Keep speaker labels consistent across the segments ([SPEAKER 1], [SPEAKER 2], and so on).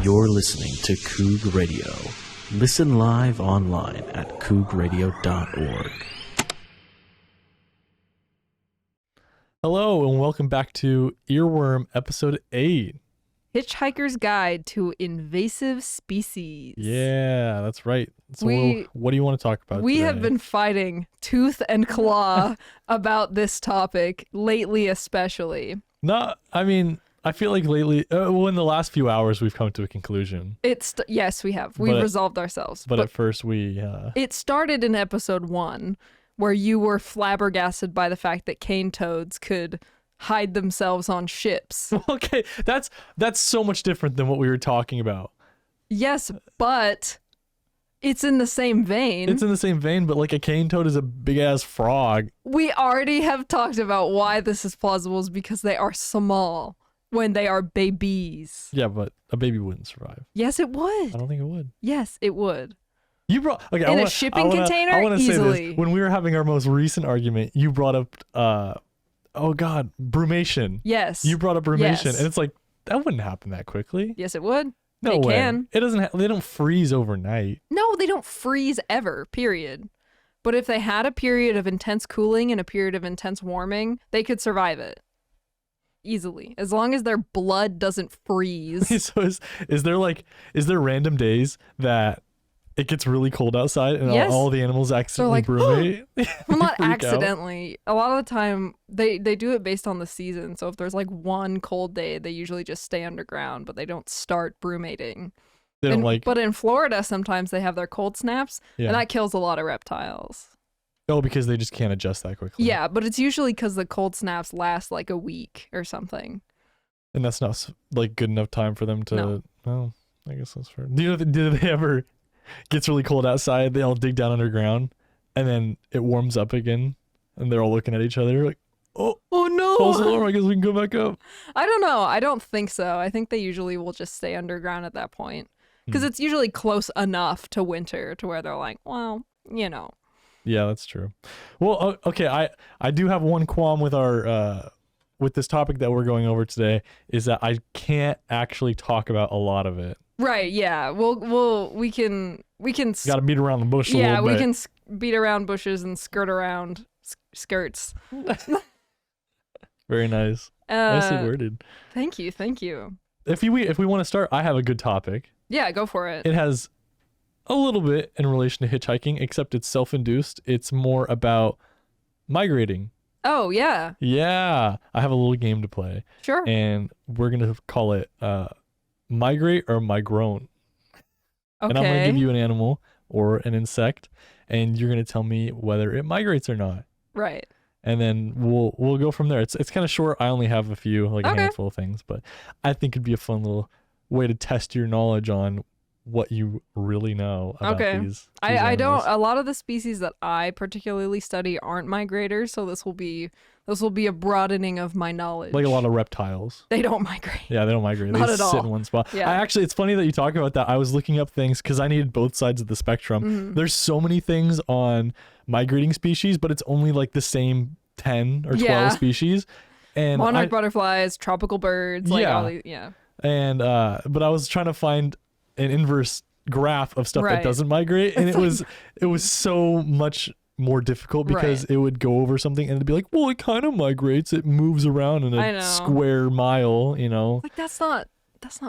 [SPEAKER 1] You're listening to KOUG Radio. Listen live online at KOUGradio.org.
[SPEAKER 2] Hello, and welcome back to Earworm Episode 8.
[SPEAKER 3] Hitchhiker's Guide to Invasive Species.
[SPEAKER 2] Yeah, that's right. So what do you want to talk about
[SPEAKER 3] We
[SPEAKER 2] today?
[SPEAKER 3] have been fighting tooth and claw about this topic, lately especially.
[SPEAKER 2] I feel like lately, in the last few hours, we've come to a conclusion.
[SPEAKER 3] Yes, we have. We've resolved ourselves.
[SPEAKER 2] But at first we...
[SPEAKER 3] It started in episode 1, where you were flabbergasted by the fact that cane toads could hide themselves on ships.
[SPEAKER 2] Okay, that's so much different than what we were talking about.
[SPEAKER 3] Yes, but it's in the same vein.
[SPEAKER 2] It's in the same vein, but like a cane toad is a big-ass frog.
[SPEAKER 3] We already have talked about why this is plausible is because they are small when they are babies.
[SPEAKER 2] Yeah, but a baby wouldn't survive.
[SPEAKER 3] Yes, it would.
[SPEAKER 2] I don't think it would.
[SPEAKER 3] Yes, it would.
[SPEAKER 2] You brought
[SPEAKER 3] in a shipping container?
[SPEAKER 2] I want to say
[SPEAKER 3] Easily.
[SPEAKER 2] this. When we were having our most recent argument, you brought up brumation.
[SPEAKER 3] Yes.
[SPEAKER 2] You brought up brumation,
[SPEAKER 3] Yes.
[SPEAKER 2] and it's like that wouldn't happen that quickly.
[SPEAKER 3] Yes, it would.
[SPEAKER 2] No
[SPEAKER 3] They
[SPEAKER 2] way.
[SPEAKER 3] can.
[SPEAKER 2] It doesn't. They don't freeze overnight.
[SPEAKER 3] No, they don't freeze ever, period. But if they had a period of intense cooling and a period of intense warming, they could survive it. Easily. As long as their blood doesn't freeze.
[SPEAKER 2] So is there random days that it gets really cold outside and
[SPEAKER 3] Yes.
[SPEAKER 2] all the animals accidentally
[SPEAKER 3] like,
[SPEAKER 2] brumate?
[SPEAKER 3] Well, not
[SPEAKER 2] Freak out?
[SPEAKER 3] accidentally. A lot of the time, they do it based on the season. So if there's like one cold day, they usually just stay underground, but they don't start brumating.
[SPEAKER 2] They don't
[SPEAKER 3] But in Florida, sometimes they have their cold snaps,
[SPEAKER 2] Yeah.
[SPEAKER 3] and that kills a lot of reptiles.
[SPEAKER 2] Oh, because they just can't adjust that quickly.
[SPEAKER 3] Yeah, but it's usually because the cold snaps last like a week or something.
[SPEAKER 2] And that's not like good enough time for them to.
[SPEAKER 3] No.
[SPEAKER 2] Well, I guess that's fair. Do they ever gets really cold outside? They all dig down underground, and then it warms up again, and they're all looking at each other like, "Oh no, false alarm! I guess we can go back up."
[SPEAKER 3] I don't know. I don't think so. I think they usually will just stay underground at that point because it's usually close enough to winter to where they're like, well, you know.
[SPEAKER 2] Yeah, that's true. Well, okay, I do have one qualm with our with this topic that we're going over today is that I can't actually talk about a lot of it.
[SPEAKER 3] Right? Yeah. We can.
[SPEAKER 2] Got to beat around the bush a
[SPEAKER 3] Yeah,
[SPEAKER 2] little bit.
[SPEAKER 3] we can beat around bushes and skirt around skirts.
[SPEAKER 2] Very nice. Nicely worded.
[SPEAKER 3] Thank you.
[SPEAKER 2] If we want to start, I have a good topic.
[SPEAKER 3] Yeah, go for it.
[SPEAKER 2] It has a little bit in relation to hitchhiking, except it's self-induced. It's more about migrating.
[SPEAKER 3] Oh, yeah.
[SPEAKER 2] Yeah, I have a little game to play.
[SPEAKER 3] Sure.
[SPEAKER 2] And we're going to call it migrate or migrone.
[SPEAKER 3] Okay.
[SPEAKER 2] And I'm going to give you an animal or an insect, and you're going to tell me whether it migrates or not.
[SPEAKER 3] Right.
[SPEAKER 2] And then we'll go from there. It's kind of short. I only have a few, like a
[SPEAKER 3] Okay.
[SPEAKER 2] handful of things, but I think it'd be a fun little way to test your knowledge on what you really know about these
[SPEAKER 3] I don't.
[SPEAKER 2] animals.
[SPEAKER 3] A lot of the species that I particularly study aren't migrators, so this will be a broadening of my knowledge.
[SPEAKER 2] Like a lot of reptiles.
[SPEAKER 3] They don't migrate.
[SPEAKER 2] Yeah, they don't migrate. They
[SPEAKER 3] Not
[SPEAKER 2] just
[SPEAKER 3] at
[SPEAKER 2] sit
[SPEAKER 3] all.
[SPEAKER 2] in one spot.
[SPEAKER 3] Yeah.
[SPEAKER 2] It's funny that you talk about that. I was looking up things because I needed both sides of the spectrum.
[SPEAKER 3] Mm-hmm.
[SPEAKER 2] There's so many things on migrating species, but it's only like the same 10 or 12
[SPEAKER 3] Yeah.
[SPEAKER 2] species. And
[SPEAKER 3] Monarch butterflies, tropical birds, like all these. Yeah.
[SPEAKER 2] And but I was trying to find an inverse graph of stuff that
[SPEAKER 3] Right.
[SPEAKER 2] doesn't migrate, and
[SPEAKER 3] It's
[SPEAKER 2] it was so much more difficult because
[SPEAKER 3] Right.
[SPEAKER 2] it would go over something and it'd be like, well, it kind of migrates, it moves around in
[SPEAKER 3] I
[SPEAKER 2] a
[SPEAKER 3] know.
[SPEAKER 2] square mile, you know.
[SPEAKER 3] Like that's not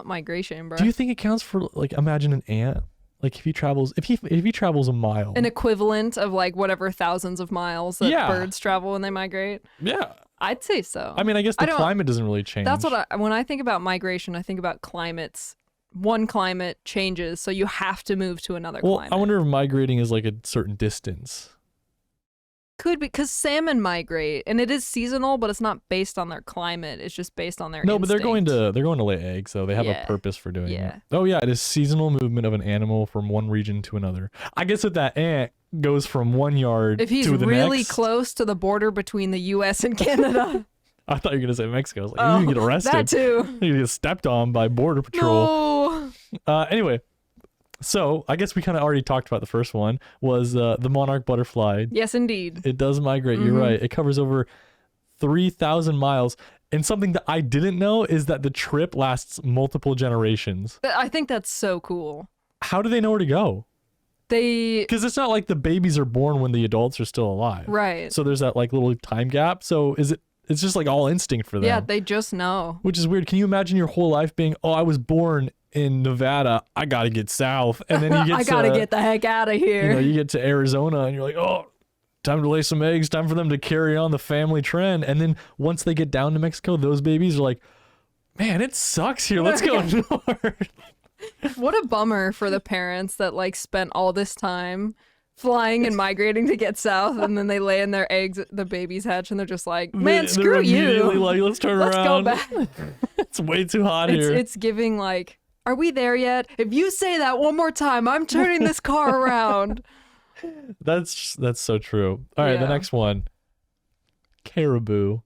[SPEAKER 3] migration, bro.
[SPEAKER 2] Do you think it counts for, like, imagine an ant, like if he travels a mile,
[SPEAKER 3] An equivalent of like whatever thousands of miles that
[SPEAKER 2] Yeah.
[SPEAKER 3] birds travel when they migrate?
[SPEAKER 2] yeah,
[SPEAKER 3] I'd say so.
[SPEAKER 2] I mean, I guess
[SPEAKER 3] I
[SPEAKER 2] the
[SPEAKER 3] don't-
[SPEAKER 2] climate doesn't really change.
[SPEAKER 3] That's what when I think about migration, I think about climates. One climate changes, so you have to move to another
[SPEAKER 2] well,
[SPEAKER 3] climate.
[SPEAKER 2] I wonder if migrating is like a certain distance.
[SPEAKER 3] Could be because salmon migrate, and it is seasonal, but it's not based on their climate. It's just based on their
[SPEAKER 2] No, but they're going
[SPEAKER 3] instinct.
[SPEAKER 2] to lay eggs, so they have
[SPEAKER 3] Yeah.
[SPEAKER 2] a purpose for doing
[SPEAKER 3] Yeah.
[SPEAKER 2] it. Oh yeah, it is seasonal movement of an animal from one region to another. I guess if that ant goes from one yard
[SPEAKER 3] If he's
[SPEAKER 2] to the
[SPEAKER 3] really
[SPEAKER 2] next,
[SPEAKER 3] close to the border between the U.S. and Canada.
[SPEAKER 2] I thought you were gonna say Mexico. I was like, you can get arrested.
[SPEAKER 3] That too.
[SPEAKER 2] You get stepped on by border patrol.
[SPEAKER 3] No.
[SPEAKER 2] Anyway, so I guess we kind of already talked about the first one was the monarch butterfly.
[SPEAKER 3] Yes, indeed.
[SPEAKER 2] It does migrate. You're right. It covers over 3,000 miles. And something that I didn't know is that the trip lasts multiple generations.
[SPEAKER 3] I think that's so cool.
[SPEAKER 2] How do they know where to go?
[SPEAKER 3] They
[SPEAKER 2] Because it's not like the babies are born when the adults are still alive.
[SPEAKER 3] right.
[SPEAKER 2] So there's that like little time gap. So it's just like all instinct for them.
[SPEAKER 3] Yeah, they just know.
[SPEAKER 2] Which is weird. Can you imagine your whole life being, oh, I was born in Nevada, I gotta get south. And then you get
[SPEAKER 3] I gotta get the heck out of here.
[SPEAKER 2] you get to Arizona and you're like, oh, time to lay some eggs, time for them to carry on the family trend. And then once they get down to Mexico, those babies are like, man, it sucks here. Let's go north.
[SPEAKER 3] What a bummer for the parents that like spent all this time flying and migrating to get south, and then they lay in their eggs, the babies hatch, and they're just like, man,
[SPEAKER 2] They're
[SPEAKER 3] screw
[SPEAKER 2] immediately
[SPEAKER 3] you.
[SPEAKER 2] like, let's turn
[SPEAKER 3] Let's
[SPEAKER 2] around.
[SPEAKER 3] go back.
[SPEAKER 2] It's way too hot here.
[SPEAKER 3] It's giving like, are we there yet? If you say that one more time, I'm turning this car around.
[SPEAKER 2] That's so true. All right, the
[SPEAKER 3] Yeah.
[SPEAKER 2] next one. Caribou.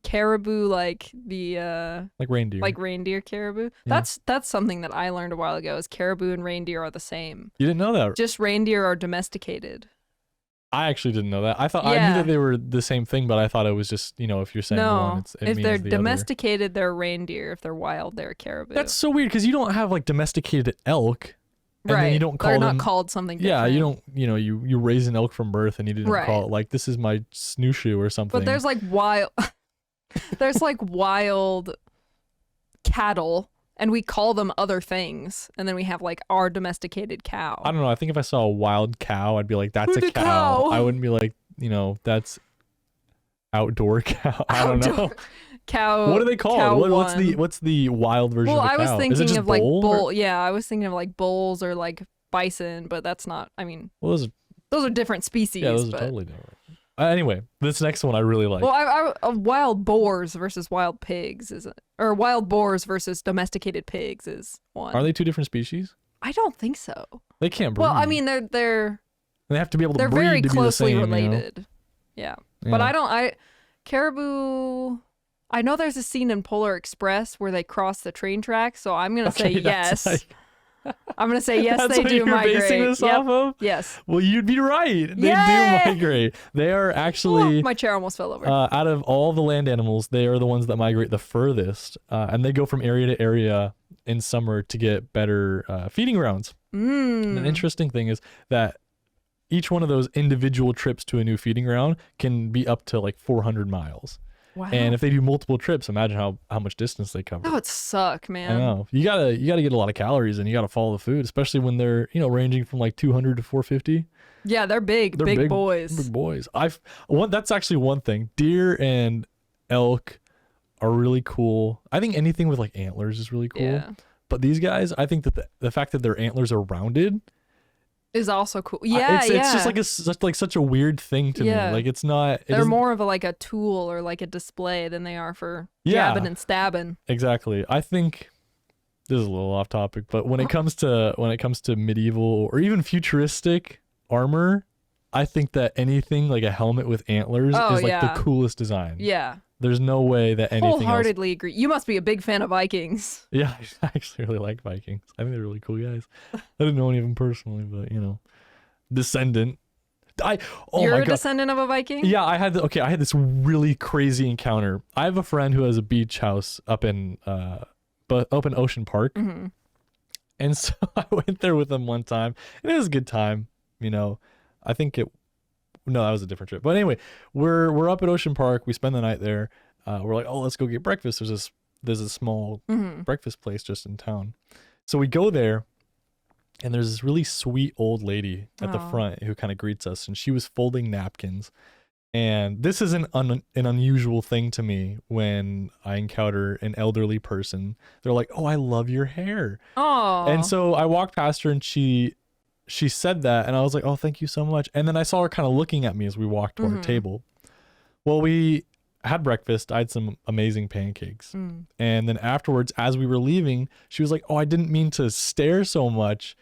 [SPEAKER 3] Caribou, like the
[SPEAKER 2] Like reindeer.
[SPEAKER 3] like reindeer caribou.
[SPEAKER 2] Yeah.
[SPEAKER 3] That's something that I learned a while ago. Is caribou and reindeer are the same.
[SPEAKER 2] You didn't know that?
[SPEAKER 3] Just reindeer are domesticated.
[SPEAKER 2] I actually didn't know that. I thought I knew
[SPEAKER 3] Yeah.
[SPEAKER 2] that they were the same thing, but I thought it was just, if you're saying one,
[SPEAKER 3] No,
[SPEAKER 2] it
[SPEAKER 3] if
[SPEAKER 2] means
[SPEAKER 3] they're
[SPEAKER 2] the
[SPEAKER 3] domesticated, they're reindeer. If they're wild, they're caribou.
[SPEAKER 2] other. That's so weird because you don't have like domesticated elk. And
[SPEAKER 3] right.
[SPEAKER 2] then you don't call
[SPEAKER 3] they're
[SPEAKER 2] them.
[SPEAKER 3] not called something different.
[SPEAKER 2] Yeah, you don't. You raise an elk from birth, and you didn't
[SPEAKER 3] Right.
[SPEAKER 2] call it like this is my snowshoe or something.
[SPEAKER 3] But there's like wild. There's like wild cattle, and we call them other things, and then we have like our domesticated cow.
[SPEAKER 2] I don't know. I think if I saw a wild cow, I'd be like, that's
[SPEAKER 3] Who's
[SPEAKER 2] a
[SPEAKER 3] a
[SPEAKER 2] cow.
[SPEAKER 3] cow?
[SPEAKER 2] I wouldn't be like, that's outdoor cow. I don't know.
[SPEAKER 3] Cow.
[SPEAKER 2] What are they called?
[SPEAKER 3] cow
[SPEAKER 2] What's the wild version
[SPEAKER 3] Well,
[SPEAKER 2] of a
[SPEAKER 3] I
[SPEAKER 2] cow?
[SPEAKER 3] was
[SPEAKER 2] Is it
[SPEAKER 3] thinking
[SPEAKER 2] just
[SPEAKER 3] of like
[SPEAKER 2] bull or-
[SPEAKER 3] bull. Yeah, I was thinking of like bulls or like bison, but that's not. I mean,
[SPEAKER 2] Well,
[SPEAKER 3] those are different species.
[SPEAKER 2] those
[SPEAKER 3] but,
[SPEAKER 2] are totally different. Anyway, this next one I really like.
[SPEAKER 3] Well, wild boars versus wild pigs is, or wild boars versus domesticated pigs is one.
[SPEAKER 2] Are they two different species?
[SPEAKER 3] I don't think so.
[SPEAKER 2] They can't breed.
[SPEAKER 3] Well, I mean, they're
[SPEAKER 2] they have to be able to
[SPEAKER 3] they're
[SPEAKER 2] breed
[SPEAKER 3] very
[SPEAKER 2] to
[SPEAKER 3] closely
[SPEAKER 2] be the same,
[SPEAKER 3] related. Yeah. But caribou. I know there's a scene in Polar Express where they cross the train tracks, so I'm gonna say
[SPEAKER 2] that's
[SPEAKER 3] yes.
[SPEAKER 2] like-
[SPEAKER 3] I'm gonna say yes.
[SPEAKER 2] that's
[SPEAKER 3] They
[SPEAKER 2] what
[SPEAKER 3] do
[SPEAKER 2] you're
[SPEAKER 3] migrate.
[SPEAKER 2] basing this
[SPEAKER 3] Yep.
[SPEAKER 2] off of?
[SPEAKER 3] Yes.
[SPEAKER 2] Well, you'd be right. They
[SPEAKER 3] Yay!
[SPEAKER 2] do migrate. They are actually
[SPEAKER 3] Oh, my chair almost fell over.
[SPEAKER 2] out of all the land animals, they are the ones that migrate the furthest, and they go from area to area in summer to get better feeding grounds. And an interesting thing is that each one of those individual trips to a new feeding ground can be up to like 400 miles.
[SPEAKER 3] Wow.
[SPEAKER 2] And if they do multiple trips, imagine how much distance they cover.
[SPEAKER 3] That would suck, man.
[SPEAKER 2] I know. You gotta get a lot of calories, and you gotta follow the food, especially when they're ranging from like 200 to 450.
[SPEAKER 3] Yeah, they're big,
[SPEAKER 2] They're
[SPEAKER 3] big boys.
[SPEAKER 2] Big boys. That's actually one thing. Deer and elk are really cool. I think anything with like antlers is really cool.
[SPEAKER 3] Yeah.
[SPEAKER 2] But these guys, I think that the fact that their antlers are rounded,
[SPEAKER 3] Is also cool. Yeah,
[SPEAKER 2] it's just like such a weird thing to
[SPEAKER 3] Yeah.
[SPEAKER 2] me. Like it's not.
[SPEAKER 3] They're more of a tool or like a display than they are for jabbing and stabbing.
[SPEAKER 2] Exactly. I think this is a little off topic, but when it comes to medieval or even futuristic armor, I think that anything like a helmet with antlers is like the coolest design.
[SPEAKER 3] Yeah.
[SPEAKER 2] There's no way that anything
[SPEAKER 3] Wholeheartedly agree. You must be a big fan of Vikings.
[SPEAKER 2] Yeah, I actually really like Vikings. I think they're really cool guys. I didn't know any of them personally, but descendant.
[SPEAKER 3] You're
[SPEAKER 2] my
[SPEAKER 3] a
[SPEAKER 2] God.
[SPEAKER 3] descendant of a Viking?
[SPEAKER 2] Yeah, I had this really crazy encounter. I have a friend who has a beach house up in Ocean Park.
[SPEAKER 3] Mm-hmm.
[SPEAKER 2] And so I went there with him one time, and it was a good time. I think no, that was a different trip. But anyway, we're up at Ocean Park. We spend the night there. We're like, oh, let's go get breakfast. There's a small breakfast place just in town. So we go there, and there's this really sweet old lady at the front who kind of greets us, and she was folding napkins. And this is an unusual thing to me when I encounter an elderly person. They're like, oh, I love your hair.
[SPEAKER 3] Oh.
[SPEAKER 2] And so I walked past her, and she said that, and I was like, oh, thank you so much. And then I saw her kind of looking at me as we walked to our table. Well, we had breakfast. I had some amazing pancakes. And then afterwards, as we were leaving, she was like, oh, I didn't mean to stare so much.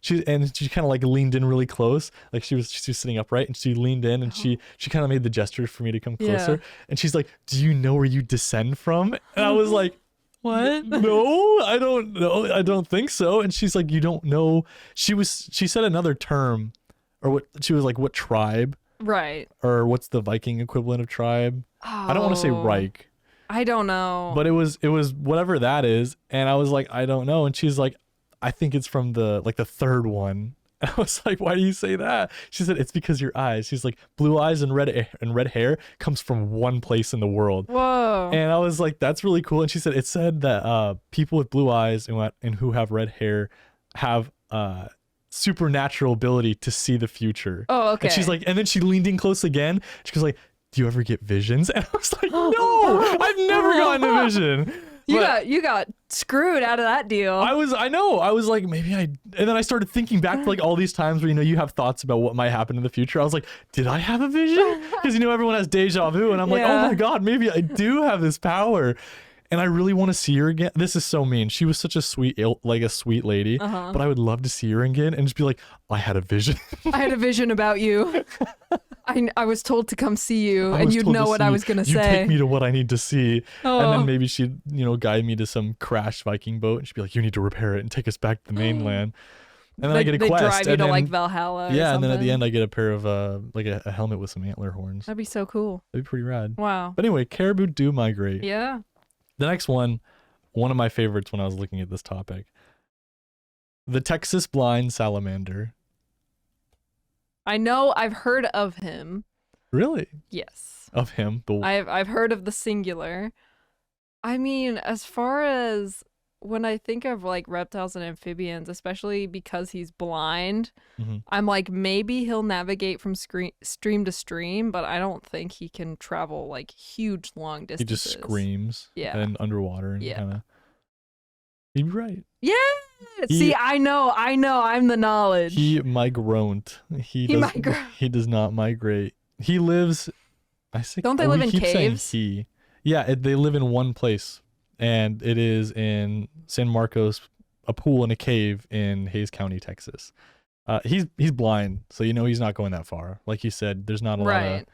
[SPEAKER 2] She kind of like leaned in really close. Like she was sitting upright, and she leaned in, and she kind of made the gesture for me to come closer.
[SPEAKER 3] Yeah.
[SPEAKER 2] And she's like, do you know where you descend from? And I was like, what? No, I don't know. I don't think so. And she's like, you don't know. She said another term, or what? She was like, what tribe?
[SPEAKER 3] Right.
[SPEAKER 2] or what's the Viking equivalent of tribe?
[SPEAKER 3] Oh,
[SPEAKER 2] I don't want to say Reich,
[SPEAKER 3] I don't know.
[SPEAKER 2] but it was whatever that is. And I was like, I don't know. And she's like, I think it's from the third one. And I was like, why do you say that? She said, it's because your eyes. She's like, blue eyes and red hair comes from one place in the world.
[SPEAKER 3] Whoa.
[SPEAKER 2] And I was like, that's really cool. And she said, it said that people with blue eyes and who have red hair have supernatural ability to see the future.
[SPEAKER 3] Oh, okay.
[SPEAKER 2] And she's like, and then she leaned in close again. She goes like, do you ever get visions? And I was like, no, I've never gotten a vision.
[SPEAKER 3] You got screwed out of that deal.
[SPEAKER 2] I was like, maybe and then I started thinking back to like all these times where, you have thoughts about what might happen in the future. I was like, did I have a vision? Because, everyone has deja vu. And I'm like, oh my God, maybe I do have this power. And I really want to see her again. This is so mean. She was such a sweet lady, but I would love to see her again and just be like, I had a vision.
[SPEAKER 3] I had a vision about you. I was told to come see you, and you'd know what I was going to say.
[SPEAKER 2] You take me to what I need to see. Oh. And then maybe she'd, guide me to some crashed Viking boat, and she'd be like, you need to repair it and take us back to the mainland. And then I get a quest.
[SPEAKER 3] They drive you
[SPEAKER 2] and
[SPEAKER 3] to
[SPEAKER 2] then,
[SPEAKER 3] like Valhalla.
[SPEAKER 2] Yeah, and then at the end I get a pair of a helmet with some antler horns.
[SPEAKER 3] That'd be so cool.
[SPEAKER 2] That'd be pretty rad.
[SPEAKER 3] Wow.
[SPEAKER 2] But anyway, caribou do migrate.
[SPEAKER 3] Yeah.
[SPEAKER 2] The next one of my favorites when I was looking at this topic. The Texas blind salamander.
[SPEAKER 3] I know, I've heard of him.
[SPEAKER 2] Really?
[SPEAKER 3] Yes.
[SPEAKER 2] Of him?
[SPEAKER 3] I've heard of the singular. I mean, as far as when I think of like reptiles and amphibians, especially because he's blind, I'm like, maybe he'll navigate from stream to stream, but I don't think he can travel like huge long distances.
[SPEAKER 2] He just screams.
[SPEAKER 3] Yeah.
[SPEAKER 2] And underwater and kind of. You'd be right.
[SPEAKER 3] Yeah. See, I know. I'm the knowledge.
[SPEAKER 2] He migront. He does not migrate. He lives. Don't they live in caves? They live in one place. And it is in San Marcos, a pool in a cave in Hays County, Texas. He's blind, so he's not going that far. Like you said, there's not a lot of...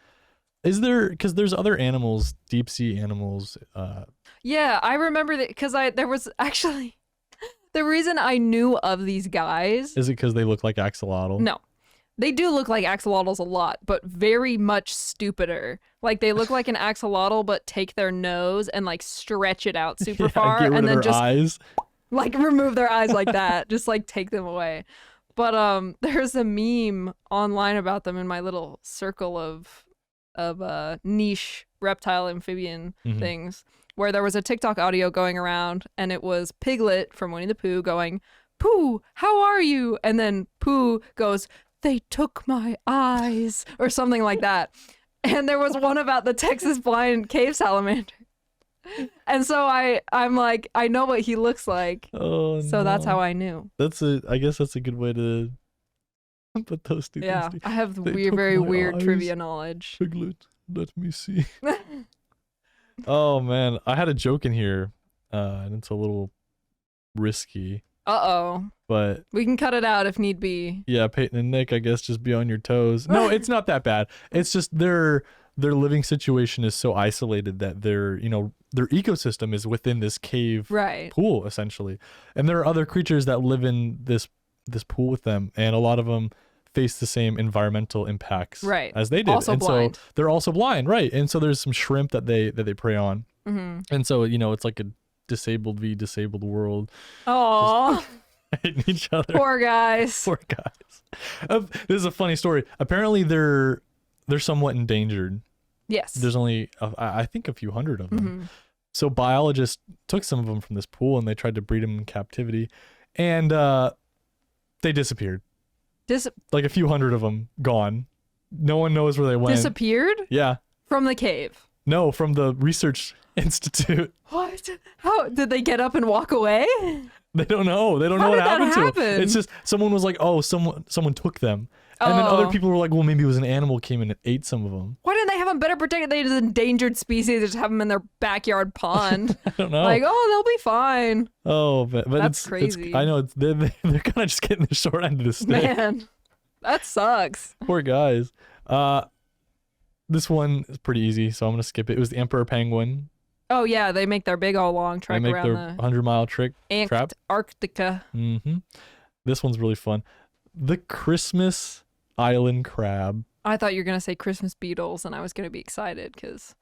[SPEAKER 2] Is there... Because there's other animals, deep sea animals.
[SPEAKER 3] Yeah, I remember that because there was actually... The reason I knew of these guys...
[SPEAKER 2] Is it because they look like axolotl?
[SPEAKER 3] No. They do look like axolotls a lot, but very much stupider. Like they look like an axolotl, but take their nose and like stretch it out super far,
[SPEAKER 2] get rid
[SPEAKER 3] and
[SPEAKER 2] of
[SPEAKER 3] then
[SPEAKER 2] their
[SPEAKER 3] just
[SPEAKER 2] eyes.
[SPEAKER 3] Like remove their eyes like that, just like take them away. But there's a meme online about them in my little circle of niche reptile amphibian things, where there was a TikTok audio going around, and it was Piglet from Winnie the Pooh going, "Pooh, how are you?" And then Pooh goes, "They took my eyes," or something like that. And there was one about the Texas blind cave salamander. And so I'm like, I know what he looks like.
[SPEAKER 2] Oh,
[SPEAKER 3] so that's how I knew.
[SPEAKER 2] I guess that's a good way to put those two things together.
[SPEAKER 3] I have very weird trivia knowledge.
[SPEAKER 2] Piglet, let me see. Oh man, I had a joke in here, and it's a little risky.
[SPEAKER 3] Uh-oh.
[SPEAKER 2] But
[SPEAKER 3] we can cut it out if need be.
[SPEAKER 2] Yeah, Peyton and Nick, I guess just be on your toes. No, it's not that bad. It's just their living situation is so isolated that their ecosystem is within this cave pool, essentially. And there are other creatures that live in this pool with them, and a lot of them face the same environmental impacts as they did.
[SPEAKER 3] Also
[SPEAKER 2] and
[SPEAKER 3] blind.
[SPEAKER 2] So they're also blind, right? And so there's some shrimp that they prey on. And so, it's like a disabled world.
[SPEAKER 3] Aww.
[SPEAKER 2] Hating each other.
[SPEAKER 3] Poor guys.
[SPEAKER 2] This is a funny story. Apparently they're somewhat endangered.
[SPEAKER 3] Yes.
[SPEAKER 2] There's only I think a few hundred of them. So biologists took some of them from this pool and they tried to breed them in captivity, and they disappeared. Like a few hundred of them gone. No one knows where they went.
[SPEAKER 3] Disappeared?
[SPEAKER 2] Yeah.
[SPEAKER 3] From the cave?
[SPEAKER 2] No, from the research institute.
[SPEAKER 3] What? How did they get up and walk away?
[SPEAKER 2] They don't know. They don't know what happened to them. It's just someone was like, "Oh, someone took them," and then other people were like, "Well, maybe it was an animal came in and ate some of them."
[SPEAKER 3] Why didn't they have them better protected? They just endangered species. They just have them in their backyard pond.
[SPEAKER 2] I don't know.
[SPEAKER 3] Like, oh, they'll be fine.
[SPEAKER 2] Oh, but
[SPEAKER 3] that's crazy.
[SPEAKER 2] I know they're kind of just getting the short end of the stick.
[SPEAKER 3] Man, that sucks.
[SPEAKER 2] Poor guys. This one is pretty easy, so I'm gonna skip it. It was the emperor penguin.
[SPEAKER 3] Oh yeah, they make their big old long trek around the
[SPEAKER 2] 100-mile trap.
[SPEAKER 3] Antarctica.
[SPEAKER 2] This one's really fun. The Christmas island crab.
[SPEAKER 3] I thought you were gonna say Christmas beetles, and I was gonna be excited because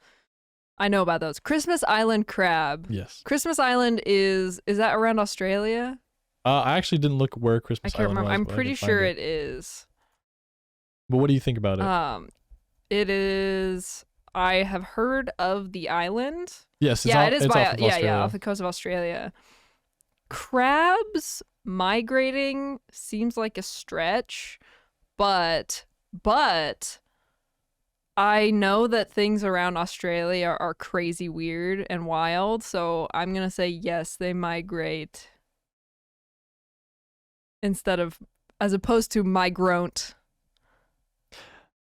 [SPEAKER 3] I know about those. Christmas Island crab.
[SPEAKER 2] Yes.
[SPEAKER 3] Christmas Island is that around Australia?
[SPEAKER 2] I actually didn't look where
[SPEAKER 3] I
[SPEAKER 2] Christmas
[SPEAKER 3] can't
[SPEAKER 2] Island
[SPEAKER 3] remember.
[SPEAKER 2] was.
[SPEAKER 3] I'm
[SPEAKER 2] but I
[SPEAKER 3] pretty
[SPEAKER 2] did find
[SPEAKER 3] sure it is.
[SPEAKER 2] But what do you think about it?
[SPEAKER 3] It is. I have heard of the island.
[SPEAKER 2] Yes,
[SPEAKER 3] Yeah, it is
[SPEAKER 2] it's
[SPEAKER 3] by
[SPEAKER 2] off of Australia.
[SPEAKER 3] off the coast of Australia. Crabs migrating seems like a stretch, but I know that things around Australia are crazy weird and wild, so I'm gonna say yes, they migrate as opposed to migrant.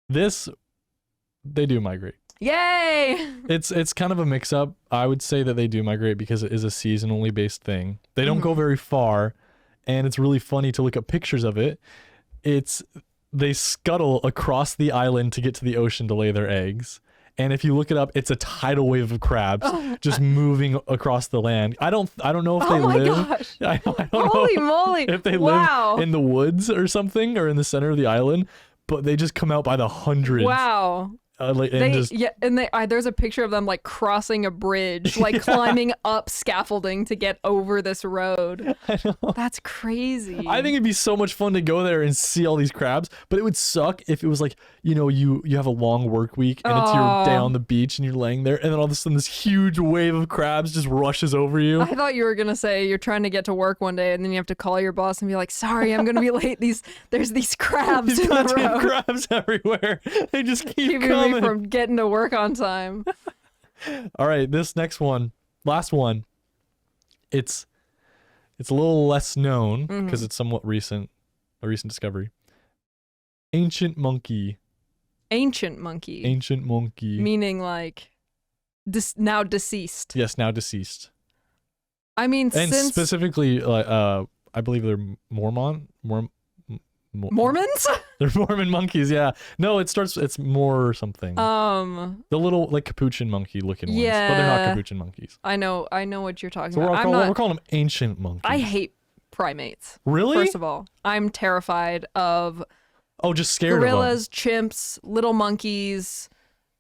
[SPEAKER 2] They do migrate.
[SPEAKER 3] Yay!
[SPEAKER 2] It's kind of a mix up. I would say that they do migrate because it is a seasonally based thing. They don't go very far, and it's really funny to look up pictures of it. They scuttle across the island to get to the ocean to lay their eggs. And if you look it up, it's a tidal wave of crabs just moving across the land. I don't know if they live.
[SPEAKER 3] Gosh.
[SPEAKER 2] I don't
[SPEAKER 3] Holy
[SPEAKER 2] know
[SPEAKER 3] moly.
[SPEAKER 2] if they
[SPEAKER 3] Wow.
[SPEAKER 2] live in the woods or something or in the center of the island, but they just come out by the hundreds.
[SPEAKER 3] Wow. There's a picture of them like crossing a bridge, like climbing up scaffolding to get over this road.
[SPEAKER 2] I know.
[SPEAKER 3] That's crazy.
[SPEAKER 2] I think it'd be so much fun to go there and see all these crabs, but it would suck if it was like, you have a long work week and it's your day on the beach and you're laying there and then all of a sudden this huge wave of crabs just rushes over you.
[SPEAKER 3] I thought you were gonna say you're trying to get to work one day and then you have to call your boss and be like, sorry, I'm gonna be late. There's these crabs in the
[SPEAKER 2] goddamn
[SPEAKER 3] road.
[SPEAKER 2] crabs everywhere. They just keep
[SPEAKER 3] Keeping
[SPEAKER 2] coming.
[SPEAKER 3] me from getting to work on time.
[SPEAKER 2] All right, this next one, last one. It's a little less known because it's somewhat recent, a recent discovery. Ancient monkey.
[SPEAKER 3] Ancient monkey.
[SPEAKER 2] Ancient monkey.
[SPEAKER 3] Meaning like now deceased.
[SPEAKER 2] Yes, now deceased.
[SPEAKER 3] I mean,
[SPEAKER 2] And
[SPEAKER 3] since
[SPEAKER 2] specifically, I believe they're Mormons. They're Mormon monkeys. Yeah. No, it's more something. The little like capuchin monkey looking ones, but they're not capuchin monkeys.
[SPEAKER 3] I know what you're talking
[SPEAKER 2] So
[SPEAKER 3] about.
[SPEAKER 2] we're calling them ancient monkeys.
[SPEAKER 3] I hate primates.
[SPEAKER 2] Really?
[SPEAKER 3] First of all, I'm terrified of
[SPEAKER 2] Oh, just scared
[SPEAKER 3] gorillas, chimps, little monkeys,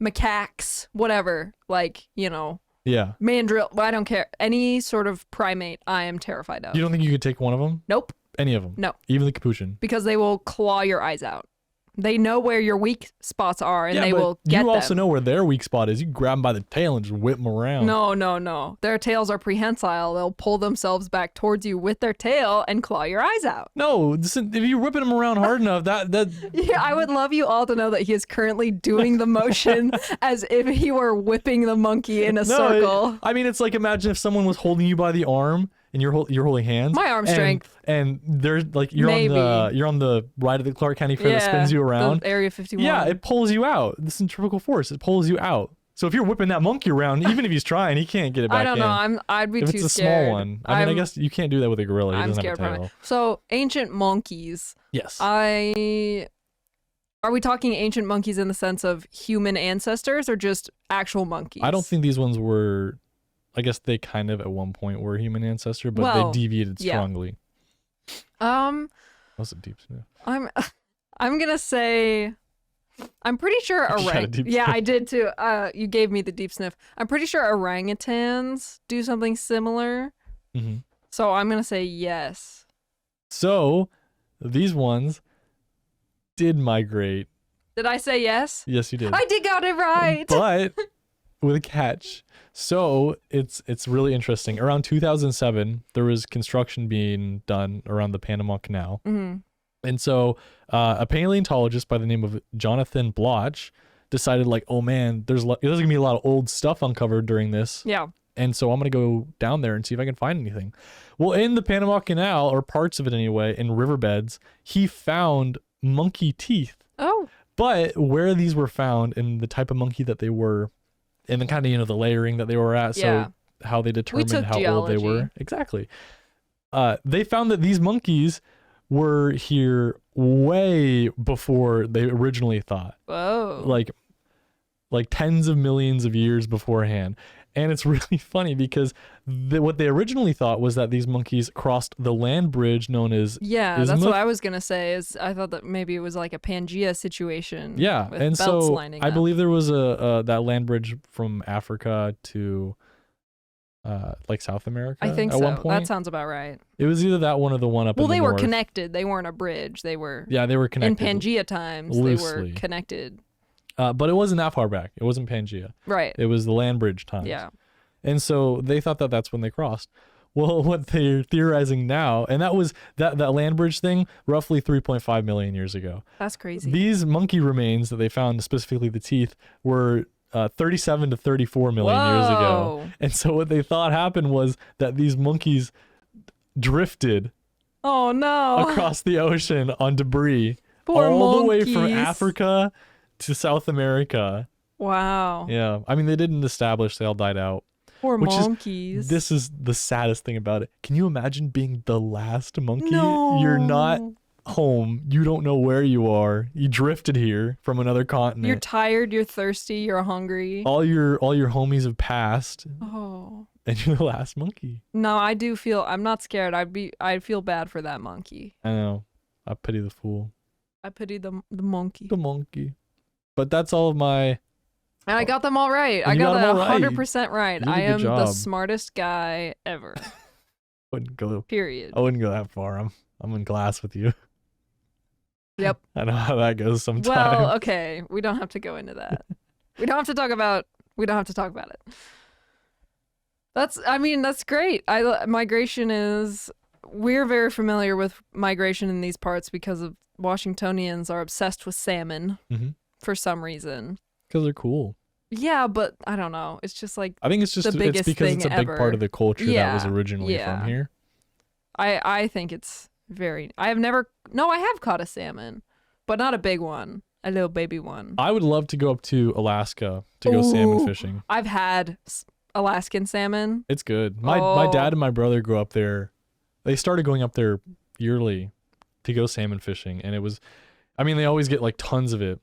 [SPEAKER 3] macaques, whatever. Like,
[SPEAKER 2] Yeah.
[SPEAKER 3] mandrill. I don't care. Any sort of primate, I am terrified of.
[SPEAKER 2] You don't think you could take one of them?
[SPEAKER 3] Nope.
[SPEAKER 2] Any of them?
[SPEAKER 3] No.
[SPEAKER 2] Even the capuchin?
[SPEAKER 3] Because they will claw your eyes out. They know where your weak spots are, and they
[SPEAKER 2] but
[SPEAKER 3] will get
[SPEAKER 2] you also
[SPEAKER 3] them.
[SPEAKER 2] know where their weak spot is. You grab them by the tail and just whip them around.
[SPEAKER 3] No. Their tails are prehensile. They'll pull themselves back towards you with their tail and claw your eyes out.
[SPEAKER 2] No, if you're whipping them around hard enough, that
[SPEAKER 3] Yeah, I would love you all to know that he is currently doing the motion as if he were whipping the monkey in a circle.
[SPEAKER 2] I mean, it's like imagine if someone was holding you by the arm and you're holding hands.
[SPEAKER 3] My arm strength.
[SPEAKER 2] And there's like you're on the ride of the Clark County Fair that spins you around.
[SPEAKER 3] The Area 51.
[SPEAKER 2] Yeah, it pulls you out. The centrifugal force, it pulls you out. So if you're whipping that monkey around, even if he's trying, he can't get it back
[SPEAKER 3] I don't
[SPEAKER 2] in.
[SPEAKER 3] know. I'd be
[SPEAKER 2] if
[SPEAKER 3] too
[SPEAKER 2] it's a
[SPEAKER 3] scared.
[SPEAKER 2] small one. I guess you can't do that with a gorilla. He
[SPEAKER 3] I'm
[SPEAKER 2] doesn't
[SPEAKER 3] scared
[SPEAKER 2] have a
[SPEAKER 3] from
[SPEAKER 2] tail.
[SPEAKER 3] it. So ancient monkeys.
[SPEAKER 2] Yes.
[SPEAKER 3] Are we talking ancient monkeys in the sense of human ancestors or just actual monkeys?
[SPEAKER 2] I don't think these ones were. I guess they kind of at one point were human ancestor, but they deviated strongly. That was a deep sniff.
[SPEAKER 3] I'm gonna say, I'm pretty sure I did too. You gave me the deep sniff. I'm pretty sure orangutans do something similar.
[SPEAKER 2] Mm-hmm.
[SPEAKER 3] So I'm gonna say yes.
[SPEAKER 2] So these ones did migrate.
[SPEAKER 3] Did I say yes?
[SPEAKER 2] Yes, you did.
[SPEAKER 3] I did got it right.
[SPEAKER 2] But with a catch. So it's really interesting. Around 2007, there was construction being done around the Panama Canal.
[SPEAKER 3] Mm-hmm.
[SPEAKER 2] And so a paleontologist by the name of Jonathan Bloch decided like, oh man, there's going to be a lot of old stuff uncovered during this.
[SPEAKER 3] Yeah.
[SPEAKER 2] And so I'm going to go down there and see if I can find anything. Well, in the Panama Canal, or parts of it anyway, in riverbeds, he found monkey teeth.
[SPEAKER 3] Oh.
[SPEAKER 2] But where these were found and the type of monkey that they were, and then kind of, the layering that they were at, so how they determined how old they were. Exactly. They found that these monkeys were here way before they originally thought.
[SPEAKER 3] Whoa.
[SPEAKER 2] Like tens of millions of years beforehand. And it's really funny because what they originally thought was that these monkeys crossed the land bridge known as
[SPEAKER 3] Yeah, that's
[SPEAKER 2] Isthmus.
[SPEAKER 3] what I was gonna say. Is I thought that maybe it was like a Pangea situation.
[SPEAKER 2] Yeah,
[SPEAKER 3] with
[SPEAKER 2] and
[SPEAKER 3] belts
[SPEAKER 2] so
[SPEAKER 3] lining
[SPEAKER 2] I
[SPEAKER 3] up.
[SPEAKER 2] believe there was a that land bridge from Africa to like South America.
[SPEAKER 3] I think
[SPEAKER 2] at
[SPEAKER 3] so.
[SPEAKER 2] one point.
[SPEAKER 3] That sounds about right.
[SPEAKER 2] It was either that one or the one up.
[SPEAKER 3] Well,
[SPEAKER 2] in the
[SPEAKER 3] they were
[SPEAKER 2] north.
[SPEAKER 3] connected. They weren't a bridge. They were.
[SPEAKER 2] Yeah, they were connected.
[SPEAKER 3] In Pangea times, they
[SPEAKER 2] loosely.
[SPEAKER 3] were connected.
[SPEAKER 2] But it wasn't that far back. It wasn't Pangea.
[SPEAKER 3] Right.
[SPEAKER 2] It was the land bridge times.
[SPEAKER 3] Yeah.
[SPEAKER 2] And so they thought that that's when they crossed. Well, what they're theorizing now, and that was that land bridge thing roughly 3.5 million years ago.
[SPEAKER 3] That's crazy.
[SPEAKER 2] These monkey remains that they found, specifically the teeth, were 37 to 34 million years ago.
[SPEAKER 3] Whoa.
[SPEAKER 2] And so what they thought happened was that these monkeys drifted
[SPEAKER 3] Oh no.
[SPEAKER 2] across the ocean on debris
[SPEAKER 3] Poor
[SPEAKER 2] all the way from
[SPEAKER 3] monkeys.
[SPEAKER 2] Africa to South America.
[SPEAKER 3] Wow.
[SPEAKER 2] Yeah. I mean, they didn't establish, they all died out.
[SPEAKER 3] Poor
[SPEAKER 2] Which is-
[SPEAKER 3] monkeys.
[SPEAKER 2] This is the saddest thing about it. Can you imagine being the last monkey?
[SPEAKER 3] No.
[SPEAKER 2] You're not home. You don't know where you are. You drifted here from another continent.
[SPEAKER 3] You're tired. You're thirsty. You're hungry.
[SPEAKER 2] all your homies have passed,
[SPEAKER 3] Oh.
[SPEAKER 2] and you're the last monkey.
[SPEAKER 3] No, I do feel. I'm not scared. I'd feel bad for that monkey.
[SPEAKER 2] I know. I pity the fool.
[SPEAKER 3] I pity the monkey.
[SPEAKER 2] The monkey. But that's all of my.
[SPEAKER 3] And I got them all right.
[SPEAKER 2] And
[SPEAKER 3] I
[SPEAKER 2] you
[SPEAKER 3] got
[SPEAKER 2] got them
[SPEAKER 3] that
[SPEAKER 2] all right.
[SPEAKER 3] 100% right.
[SPEAKER 2] You did a
[SPEAKER 3] I
[SPEAKER 2] good
[SPEAKER 3] am the
[SPEAKER 2] job.
[SPEAKER 3] smartest guy ever.
[SPEAKER 2] Wouldn't go.
[SPEAKER 3] Period.
[SPEAKER 2] I wouldn't go that far. I'm in class with you.
[SPEAKER 3] Yep.
[SPEAKER 2] I know how that goes sometimes.
[SPEAKER 3] Well, okay. We don't have to go into that. We don't have to talk about it. That's great. Migration is, we're very familiar with migration in these parts because of Washingtonians are obsessed with salmon for some reason.
[SPEAKER 2] Because they're cool.
[SPEAKER 3] Yeah, but I don't know. It's just like,
[SPEAKER 2] I think it's just
[SPEAKER 3] the biggest
[SPEAKER 2] it's because
[SPEAKER 3] thing
[SPEAKER 2] it's a big
[SPEAKER 3] ever.
[SPEAKER 2] part of the culture that was
[SPEAKER 3] Yeah,
[SPEAKER 2] originally
[SPEAKER 3] yeah.
[SPEAKER 2] from here.
[SPEAKER 3] I think it's very, I have caught a salmon, but not a big one, a little baby one.
[SPEAKER 2] I would love to go up to Alaska to go salmon
[SPEAKER 3] Ooh.
[SPEAKER 2] fishing.
[SPEAKER 3] I've had Alaskan salmon.
[SPEAKER 2] It's good. My
[SPEAKER 3] Oh.
[SPEAKER 2] dad and my brother grew up there. They started going up there yearly to go salmon fishing, and it was, I mean, they always get like tons of it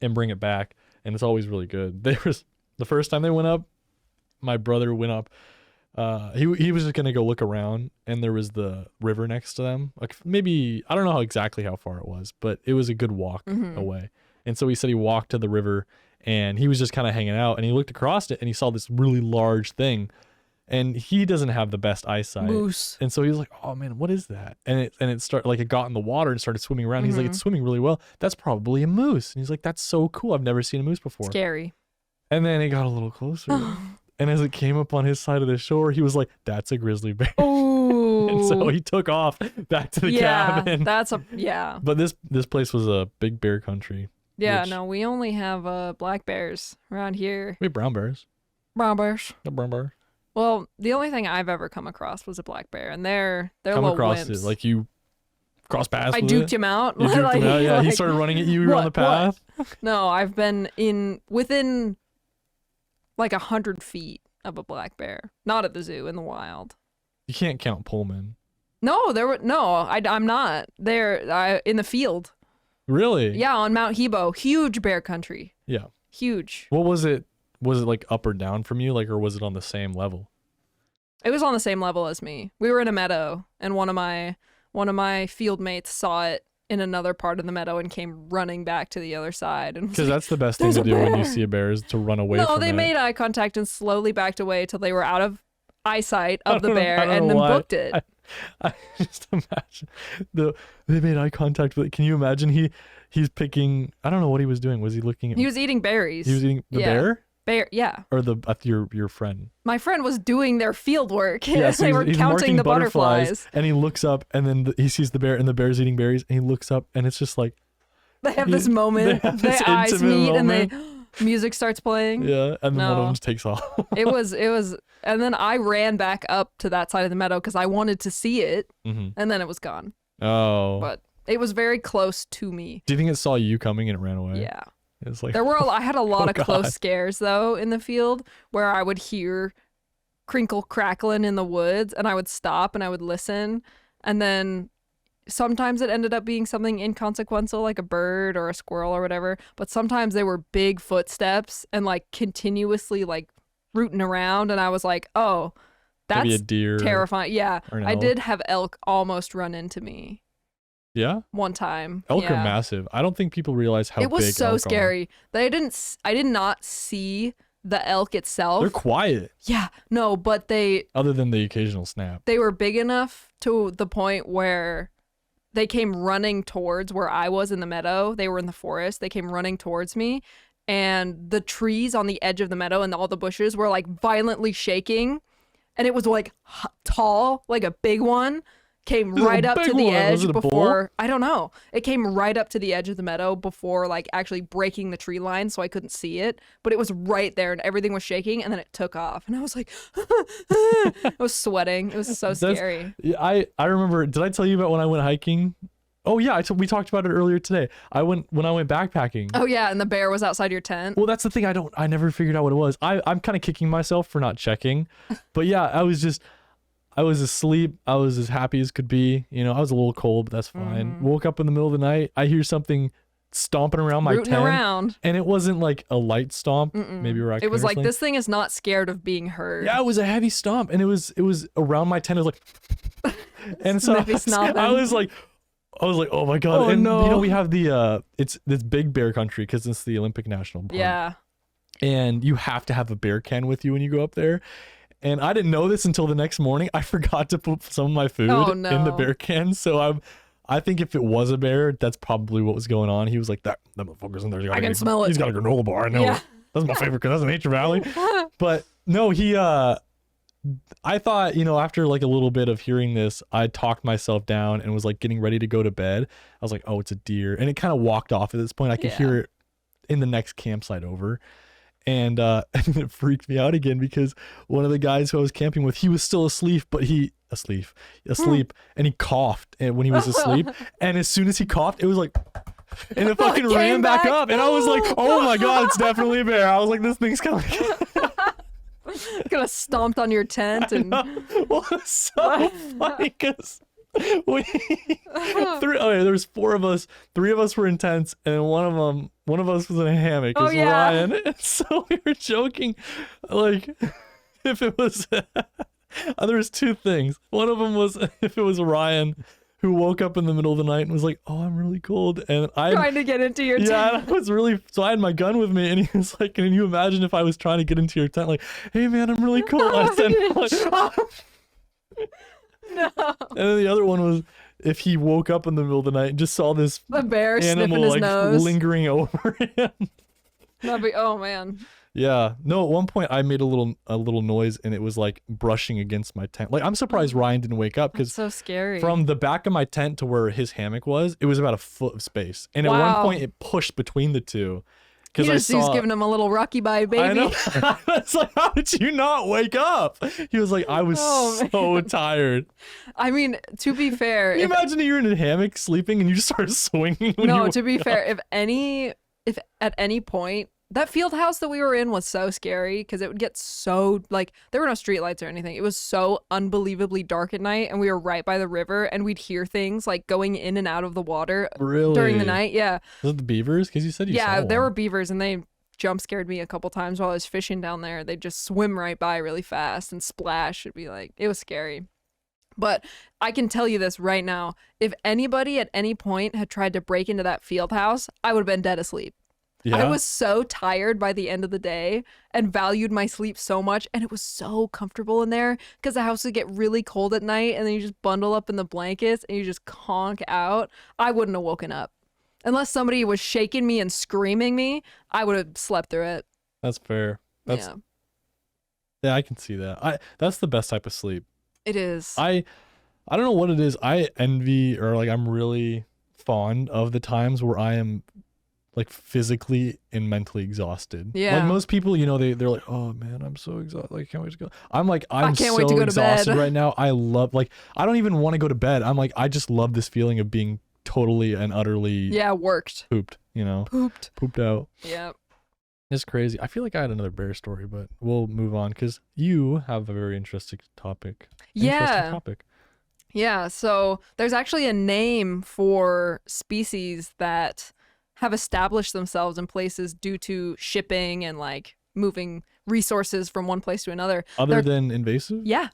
[SPEAKER 2] and bring it back, and it's always really good. The first time they went up, my brother went up. He was just gonna go look around, and there was the river next to them. Like maybe, I don't know exactly how far it was, but it was a good walk away. And so he said he walked to the river, and he was just kind of hanging out, and he looked across it, and he saw this really large thing, and he doesn't have the best eyesight.
[SPEAKER 3] Moose.
[SPEAKER 2] And so he was like, "Oh man, what is that?" And it started, like, it got in the water and started swimming around. He's like, "It's swimming really well. That's probably a moose." And he's like, "That's so cool. I've never seen a moose before."
[SPEAKER 3] Scary.
[SPEAKER 2] And then it got a little closer. And as it came up on his side of the shore, he was like, "That's a grizzly bear."
[SPEAKER 3] Ooh.
[SPEAKER 2] And so he took off back to the cabin.
[SPEAKER 3] Yeah.
[SPEAKER 2] But this place was a big bear country.
[SPEAKER 3] Yeah,
[SPEAKER 2] which-
[SPEAKER 3] no, we only have black bears around here.
[SPEAKER 2] We have brown bears.
[SPEAKER 3] Brown bears.
[SPEAKER 2] No brown bear.
[SPEAKER 3] Well, the only thing I've ever come across was a black bear, and they're
[SPEAKER 2] Come
[SPEAKER 3] little
[SPEAKER 2] across
[SPEAKER 3] wimps.
[SPEAKER 2] it. Like, you cross paths
[SPEAKER 3] I
[SPEAKER 2] with
[SPEAKER 3] duked
[SPEAKER 2] it?
[SPEAKER 3] him out.
[SPEAKER 2] You duked him out? Yeah, he
[SPEAKER 3] like-
[SPEAKER 2] started running at you. You were on the
[SPEAKER 3] What?
[SPEAKER 2] path.
[SPEAKER 3] No, I've been within like 100 feet of a black bear. Not at the zoo, in the wild.
[SPEAKER 2] You can't count Pullman.
[SPEAKER 3] No, I'm not. They're in the field.
[SPEAKER 2] Really?
[SPEAKER 3] Yeah, on Mount Hebo. Huge bear country.
[SPEAKER 2] Yeah.
[SPEAKER 3] Huge.
[SPEAKER 2] What was it? Was it like up or down from you? Like, or was it on the same level?
[SPEAKER 3] It was on the same level as me. We were in a meadow, and one of my field mates saw it in another part of the meadow and came running back to the other side. And was
[SPEAKER 2] Because
[SPEAKER 3] like,
[SPEAKER 2] that's the best thing to
[SPEAKER 3] "There's a
[SPEAKER 2] do when you
[SPEAKER 3] bear."
[SPEAKER 2] see a bear is to run away
[SPEAKER 3] No,
[SPEAKER 2] from
[SPEAKER 3] they
[SPEAKER 2] it.
[SPEAKER 3] made eye contact and slowly backed away till they were out of eyesight of the bear,
[SPEAKER 2] I don't
[SPEAKER 3] and
[SPEAKER 2] know
[SPEAKER 3] then
[SPEAKER 2] why.
[SPEAKER 3] booked it.
[SPEAKER 2] I just imagine they made eye contact with it. Can you imagine he's picking, I don't know what he was doing. Was he looking at
[SPEAKER 3] He was eating berries.
[SPEAKER 2] he was eating the
[SPEAKER 3] Yeah.
[SPEAKER 2] bear?
[SPEAKER 3] Bear, yeah.
[SPEAKER 2] Or your friend?
[SPEAKER 3] My friend was doing their field work.
[SPEAKER 2] Yeah, so
[SPEAKER 3] they were
[SPEAKER 2] he's
[SPEAKER 3] counting
[SPEAKER 2] marking
[SPEAKER 3] the butterflies.
[SPEAKER 2] and he looks up, and then he sees the bear, and the bear's eating berries, and he looks up, and it's just like,
[SPEAKER 3] They have
[SPEAKER 2] Yeah,
[SPEAKER 3] this moment.
[SPEAKER 2] they have
[SPEAKER 3] Their
[SPEAKER 2] this
[SPEAKER 3] eyes
[SPEAKER 2] intimate
[SPEAKER 3] meet
[SPEAKER 2] moment.
[SPEAKER 3] and music starts playing.
[SPEAKER 2] yeah, and then one of
[SPEAKER 3] No.
[SPEAKER 2] them just takes off.
[SPEAKER 3] It was, and then I ran back up to that side of the meadow because I wanted to see it,
[SPEAKER 2] Mhm.
[SPEAKER 3] and then it was gone.
[SPEAKER 2] Oh.
[SPEAKER 3] But it was very close to me.
[SPEAKER 2] Do you think it saw you coming and it ran away?
[SPEAKER 3] Yeah.
[SPEAKER 2] It's like,
[SPEAKER 3] I had a lot
[SPEAKER 2] Oh,
[SPEAKER 3] of close
[SPEAKER 2] God.
[SPEAKER 3] scares though in the field where I would hear crinkle crackling in the woods and I would stop and I would listen, and then sometimes it ended up being something inconsequential like a bird or a squirrel or whatever, but sometimes they were big footsteps and like continuously like rooting around, and I was like, oh,
[SPEAKER 2] Maybe
[SPEAKER 3] that's
[SPEAKER 2] a deer.
[SPEAKER 3] terrifying. Yeah,
[SPEAKER 2] or an
[SPEAKER 3] I
[SPEAKER 2] elk.
[SPEAKER 3] did have elk almost run into me
[SPEAKER 2] Yeah?
[SPEAKER 3] one time.
[SPEAKER 2] Elk
[SPEAKER 3] yeah.
[SPEAKER 2] are massive. I don't think people realize how
[SPEAKER 3] It was
[SPEAKER 2] big
[SPEAKER 3] so
[SPEAKER 2] elk are.
[SPEAKER 3] scary. I did not see the elk itself.
[SPEAKER 2] They're quiet,
[SPEAKER 3] Yeah, no, but
[SPEAKER 2] other than the occasional snap.
[SPEAKER 3] they were big enough to the point where they came running towards where I was in the meadow. They were in the forest. They came running towards me, and the trees on the edge of the meadow and all the bushes were like violently shaking, and it was like tall, like a big one. Came
[SPEAKER 2] This is a
[SPEAKER 3] right up to
[SPEAKER 2] big
[SPEAKER 3] the
[SPEAKER 2] one. Was
[SPEAKER 3] edge
[SPEAKER 2] it a bull?
[SPEAKER 3] before I don't know. It came right up to the edge of the meadow before like actually breaking the tree line, so I couldn't see it. But it was right there, and everything was shaking, and then it took off, and I was like, I was sweating. It was so scary.
[SPEAKER 2] Yeah, I remember. Did I tell you about when I went hiking? Oh yeah, we talked about it earlier today. When I went backpacking.
[SPEAKER 3] Oh yeah, and the bear was outside your tent.
[SPEAKER 2] Well, that's the thing. I never figured out what it was. I'm kind of kicking myself for not checking, but yeah, I was asleep. I was as happy as could be. You know, I was a little cold, but that's fine. Woke up in the middle of the night. I hear something stomping around my
[SPEAKER 3] Rooting
[SPEAKER 2] tent,
[SPEAKER 3] around.
[SPEAKER 2] and it wasn't like a light stomp. Maybe a raccoon.
[SPEAKER 3] It was
[SPEAKER 2] or
[SPEAKER 3] like
[SPEAKER 2] something.
[SPEAKER 3] this thing is not scared of being heard.
[SPEAKER 2] Yeah, it was a heavy stomp, and it was around my tent. It was like, and so
[SPEAKER 3] Sniffy snobbing.
[SPEAKER 2] I was like, oh my god!
[SPEAKER 3] Oh,
[SPEAKER 2] and
[SPEAKER 3] no.
[SPEAKER 2] you know we have the it's this big bear country because it's the Olympic National Park.
[SPEAKER 3] Yeah.
[SPEAKER 2] And you have to have a bear can with you when you go up there. And I didn't know this until the next morning. I forgot to put some of my food in the
[SPEAKER 3] no.
[SPEAKER 2] bear can. So I think if it was a bear, that's probably what was going on. He was like, that motherfucker's in there.
[SPEAKER 3] I can smell it.
[SPEAKER 2] He's got a granola bar. I know.
[SPEAKER 3] Yeah.
[SPEAKER 2] That's my favorite because that's in Nature Valley. But no, I thought, you know, after like a little bit of hearing this, I talked myself down and was like getting ready to go to bed. I was like, oh, it's a deer. And it kind of walked off at this point. I could hear it in the next campsite over. And it freaked me out again because one of the guys who I was camping with, he was still asleep, but asleep, and he coughed when he was asleep. And as soon as he coughed, it was like, and it fucking ran back up. And I was like, oh my God, it's definitely a bear. I was like, this thing's coming.
[SPEAKER 3] Could have stomped on your tent and
[SPEAKER 2] Well, it's so funny because there was 4 of us. 3 of us were in tents, and one of us was in a hammock. It was Ryan. And so we were joking, like if it was there was 2 things. One of them was if it was Ryan who woke up in the middle of the night and was like, oh, I'm really cold, and I
[SPEAKER 3] trying to get into your tent.
[SPEAKER 2] yeah, and I was really, so I had my gun with me, and he was like, can you imagine if I was trying to get into your tent, like, hey man, I'm really cold. I said, like, oh.
[SPEAKER 3] No.
[SPEAKER 2] And then the other one was if he woke up in the middle of the night and just saw this
[SPEAKER 3] The bear sniffing
[SPEAKER 2] animal
[SPEAKER 3] his
[SPEAKER 2] like
[SPEAKER 3] nose.
[SPEAKER 2] lingering over him.
[SPEAKER 3] That'd be, oh man.
[SPEAKER 2] Yeah. No, at one point I made a little noise, and it was like brushing against my tent. Like, I'm surprised Ryan didn't wake up because
[SPEAKER 3] So scary.
[SPEAKER 2] from the back of my tent to where his hammock was, it was about a foot of space. And at one
[SPEAKER 3] Wow.
[SPEAKER 2] point it pushed between the two.
[SPEAKER 3] he
[SPEAKER 2] Because I
[SPEAKER 3] was
[SPEAKER 2] saw
[SPEAKER 3] giving him a little rocky bye, baby.
[SPEAKER 2] I know. I was like, how did you not wake up? He was like, I was
[SPEAKER 3] Oh,
[SPEAKER 2] so tired.
[SPEAKER 3] I mean, to be fair,
[SPEAKER 2] Can you
[SPEAKER 3] if,
[SPEAKER 2] imagine you're in a hammock sleeping and you just start swinging when
[SPEAKER 3] no,
[SPEAKER 2] you
[SPEAKER 3] to be
[SPEAKER 2] wake
[SPEAKER 3] fair,
[SPEAKER 2] up?
[SPEAKER 3] if at any point that field house that we were in was so scary because it would get so like there were no street lights or anything. It was so unbelievably dark at night, and we were right by the river, and we'd hear things like going in and out of the water
[SPEAKER 2] Really?
[SPEAKER 3] during the night. Yeah,
[SPEAKER 2] Was it the beavers? Because you said you
[SPEAKER 3] yeah,
[SPEAKER 2] saw
[SPEAKER 3] there
[SPEAKER 2] one.
[SPEAKER 3] were beavers, and they jump scared me a couple times while I was fishing down there. They'd just swim right by really fast and splash. It'd be like, it was scary. But I can tell you this right now. If anybody at any point had tried to break into that field house, I would have been dead asleep.
[SPEAKER 2] Yeah?
[SPEAKER 3] I was so tired by the end of the day and valued my sleep so much. And it was so comfortable in there because the house would get really cold at night, and then you just bundle up in the blankets and you just conk out. I wouldn't have woken up. Unless somebody was shaking me and screaming me, I would have slept through it.
[SPEAKER 2] That's fair.
[SPEAKER 3] Yeah,
[SPEAKER 2] Yeah, I can see that. That's the best type of sleep.
[SPEAKER 3] it is.
[SPEAKER 2] I don't know what it is. I envy, or like I'm really fond of the times where I am like physically and mentally exhausted.
[SPEAKER 3] Yeah.
[SPEAKER 2] Like most people, you know, they're like, oh man, I'm so exhausted. Like, I can't wait to go. I'm like, I'm
[SPEAKER 3] can't
[SPEAKER 2] so
[SPEAKER 3] wait to go to
[SPEAKER 2] exhausted
[SPEAKER 3] bed.
[SPEAKER 2] right now. I love, like, I don't even want to go to bed. I'm like, I just love this feeling of being totally and utterly
[SPEAKER 3] Yeah, worked.
[SPEAKER 2] pooped, you know,
[SPEAKER 3] Pooped.
[SPEAKER 2] pooped out.
[SPEAKER 3] Yeah.
[SPEAKER 2] It's crazy. I feel like I had another bear story, but we'll move on because you have a very interesting topic.
[SPEAKER 3] Yeah.
[SPEAKER 2] Topic.
[SPEAKER 3] Yeah. So there's actually a name for species that have established themselves in places due to shipping and like moving resources from one place to another.
[SPEAKER 2] Other than invasive?
[SPEAKER 3] Yeah.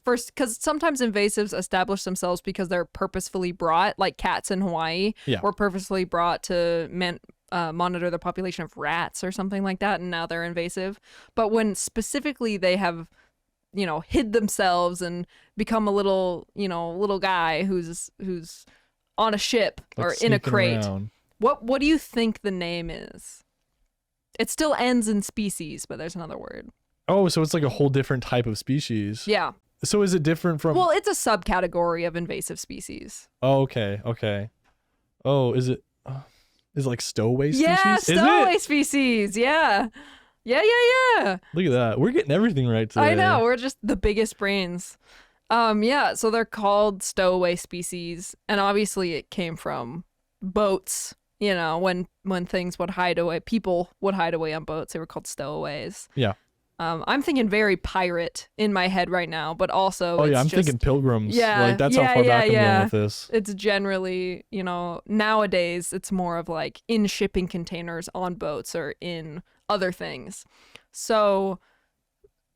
[SPEAKER 3] First, because sometimes invasives establish themselves because they're purposefully brought, like cats in Hawaii were purposefully brought to monitor the population of rats or something like that, and now they're invasive. But when specifically they have, hid themselves and become a little guy who's on a ship
[SPEAKER 2] Like
[SPEAKER 3] or in a crate,
[SPEAKER 2] around.
[SPEAKER 3] what do you think the name is? It still ends in species, but there's another word.
[SPEAKER 2] Oh, so it's like a whole different type of species.
[SPEAKER 3] Yeah.
[SPEAKER 2] So is it different from?
[SPEAKER 3] Well, it's a subcategory of invasive species.
[SPEAKER 2] Oh, okay. Oh, is it like stowaway species?
[SPEAKER 3] Yeah,
[SPEAKER 2] Is it?
[SPEAKER 3] stowaway species. Yeah. Yeah.
[SPEAKER 2] Look at that. We're getting everything right today.
[SPEAKER 3] I know. We're just the biggest brains. Yeah, so they're called stowaway species, and obviously it came from boats. When things would hide away, people would hide away on boats. They were called stowaways.
[SPEAKER 2] Yeah.
[SPEAKER 3] I'm thinking very pirate in my head right now, but also
[SPEAKER 2] I'm thinking pilgrims.
[SPEAKER 3] Yeah,
[SPEAKER 2] like that's how far back I'm going with this.
[SPEAKER 3] It's generally, nowadays it's more of like in shipping containers on boats or in other things. So,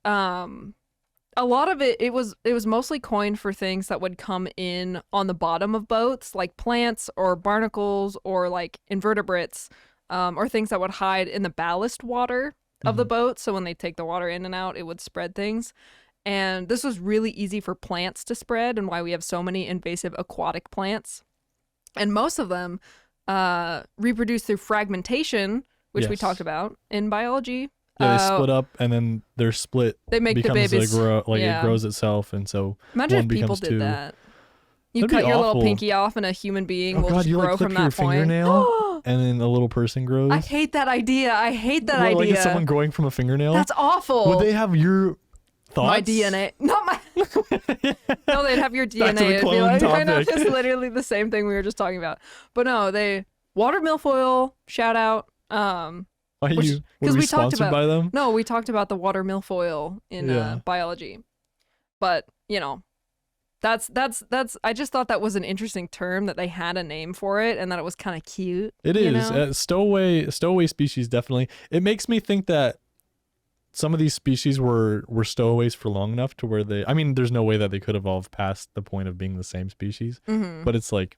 [SPEAKER 3] a lot of it was mostly coined for things that would come in on the bottom of boats, like plants or barnacles or like invertebrates, or things that would hide in the ballast water of the boat. So when they take the water in and out, it would spread things. And this was really easy for plants to spread, and why we have so many invasive aquatic plants. And most of them reproduce through fragmentation, which we talked about in biology.
[SPEAKER 2] Yeah, they split up, and then they're split.
[SPEAKER 3] They make the babies.
[SPEAKER 2] It grows itself, and so
[SPEAKER 3] imagine
[SPEAKER 2] one
[SPEAKER 3] if people
[SPEAKER 2] becomes
[SPEAKER 3] did
[SPEAKER 2] two.
[SPEAKER 3] that. You
[SPEAKER 2] That'd be
[SPEAKER 3] cut your little
[SPEAKER 2] awful.
[SPEAKER 3] pinky off, and a human being will
[SPEAKER 2] God,
[SPEAKER 3] just
[SPEAKER 2] you
[SPEAKER 3] grow
[SPEAKER 2] like clip
[SPEAKER 3] from
[SPEAKER 2] your
[SPEAKER 3] that point.
[SPEAKER 2] fingernail, and then a little person grows.
[SPEAKER 3] I hate that idea.
[SPEAKER 2] Like
[SPEAKER 3] idea.
[SPEAKER 2] is someone growing from a fingernail?
[SPEAKER 3] That's awful.
[SPEAKER 2] Would they have your thoughts?
[SPEAKER 3] My DNA. Not my. No, they'd have your DNA.
[SPEAKER 2] Back to the
[SPEAKER 3] It'd be
[SPEAKER 2] clone
[SPEAKER 3] like, I know,
[SPEAKER 2] topic.
[SPEAKER 3] it's literally the same thing we were just talking about. But no, water milfoil. Shout out.
[SPEAKER 2] Were
[SPEAKER 3] Because
[SPEAKER 2] we
[SPEAKER 3] we talked
[SPEAKER 2] sponsored
[SPEAKER 3] about
[SPEAKER 2] by them?
[SPEAKER 3] No, we talked about the water milfoil in biology, but that's I just thought that was an interesting term, that they had a name for it and that it was kind of cute.
[SPEAKER 2] It is stowaway species, definitely. It makes me think that some of these species were stowaways for long enough to where there's no way that they could evolve past the point of being the same species, but it's like.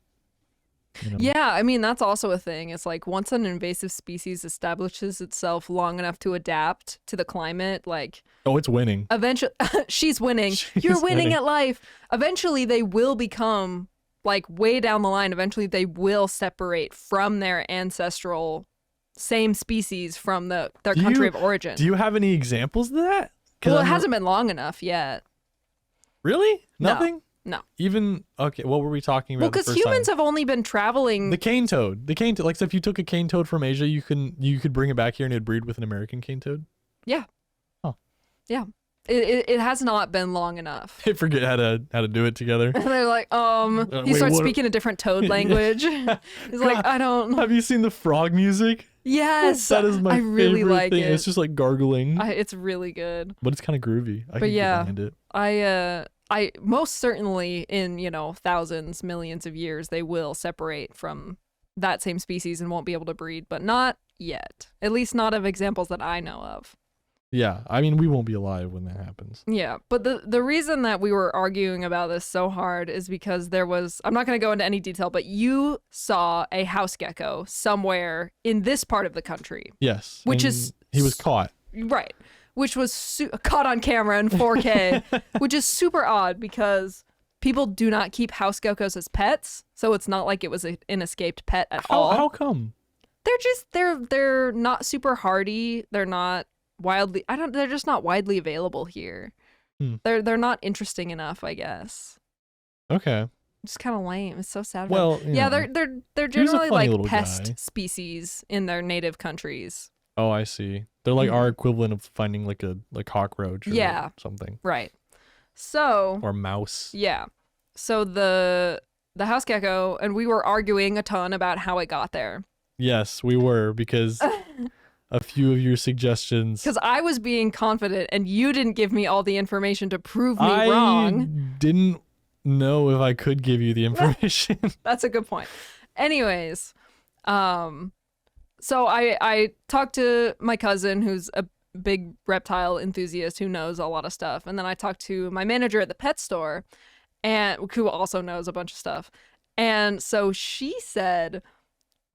[SPEAKER 3] Yeah, I mean, that's also a thing. It's like once an invasive species establishes itself long enough to adapt to the climate, like...
[SPEAKER 2] Oh, it's winning.
[SPEAKER 3] Eventually, she's winning. You're winning at life. Eventually, they will become, like, way down the line, eventually they will separate from their ancestral same species from their country of origin.
[SPEAKER 2] Do you have any examples of that?
[SPEAKER 3] Well, it hasn't been long enough yet.
[SPEAKER 2] Really? Nothing?
[SPEAKER 3] No.
[SPEAKER 2] Even okay. What were we talking about?
[SPEAKER 3] Well, because humans have only been traveling.
[SPEAKER 2] The cane toad. Like, so if you took a cane toad from Asia, you could bring it back here and it'd breed with an American cane toad.
[SPEAKER 3] Yeah.
[SPEAKER 2] Oh.
[SPEAKER 3] Yeah. It has not been long enough.
[SPEAKER 2] They forget how to do it together.
[SPEAKER 3] And they're like, he
[SPEAKER 2] wait,
[SPEAKER 3] starts
[SPEAKER 2] what?
[SPEAKER 3] speaking a different toad language. He's like, I don't.
[SPEAKER 2] Have you seen the frog music?
[SPEAKER 3] Yes.
[SPEAKER 2] That is my
[SPEAKER 3] I really
[SPEAKER 2] favorite
[SPEAKER 3] like
[SPEAKER 2] thing.
[SPEAKER 3] it.
[SPEAKER 2] It's just like gargling.
[SPEAKER 3] It's really good.
[SPEAKER 2] But it's kind of groovy. I
[SPEAKER 3] But
[SPEAKER 2] can
[SPEAKER 3] yeah,
[SPEAKER 2] get behind it.
[SPEAKER 3] I most certainly in, thousands, millions of years, they will separate from that same species and won't be able to breed, but not yet. At least not of examples that I know of.
[SPEAKER 2] Yeah, I mean, we won't be alive when that happens.
[SPEAKER 3] Yeah, but the reason that we were arguing about this so hard is because there was, I'm not going to go into any detail, but you saw a house gecko somewhere in this part of the country.
[SPEAKER 2] Yes.
[SPEAKER 3] Which
[SPEAKER 2] and
[SPEAKER 3] is...
[SPEAKER 2] he was caught.
[SPEAKER 3] Right. Which was caught on camera in 4K, which is super odd because people do not keep house geckos as pets, so it's not like it was an escaped pet at all.
[SPEAKER 2] How come?
[SPEAKER 3] They're not super hardy. They're not wildly. They're just not widely available here. They're not interesting enough, I guess.
[SPEAKER 2] Okay.
[SPEAKER 3] It's kind of lame. It's so sad.
[SPEAKER 2] Well,
[SPEAKER 3] yeah, they're generally like pest
[SPEAKER 2] guy.
[SPEAKER 3] species in their native countries.
[SPEAKER 2] Oh, I see. They're like our equivalent of finding like a cockroach or something.
[SPEAKER 3] Right. So
[SPEAKER 2] or mouse.
[SPEAKER 3] Yeah. So the house gecko, and we were arguing a ton about how it got there.
[SPEAKER 2] Yes, we were, because a few of your suggestions.
[SPEAKER 3] Because I was being confident and you didn't give me all the information to prove me wrong.
[SPEAKER 2] I didn't know if I could give you the information.
[SPEAKER 3] That's a good point. Anyways, so I talked to my cousin, who's big reptile enthusiast who knows a lot of stuff. And then I talked to my manager at the pet store, and who also knows a bunch of stuff. And so she said,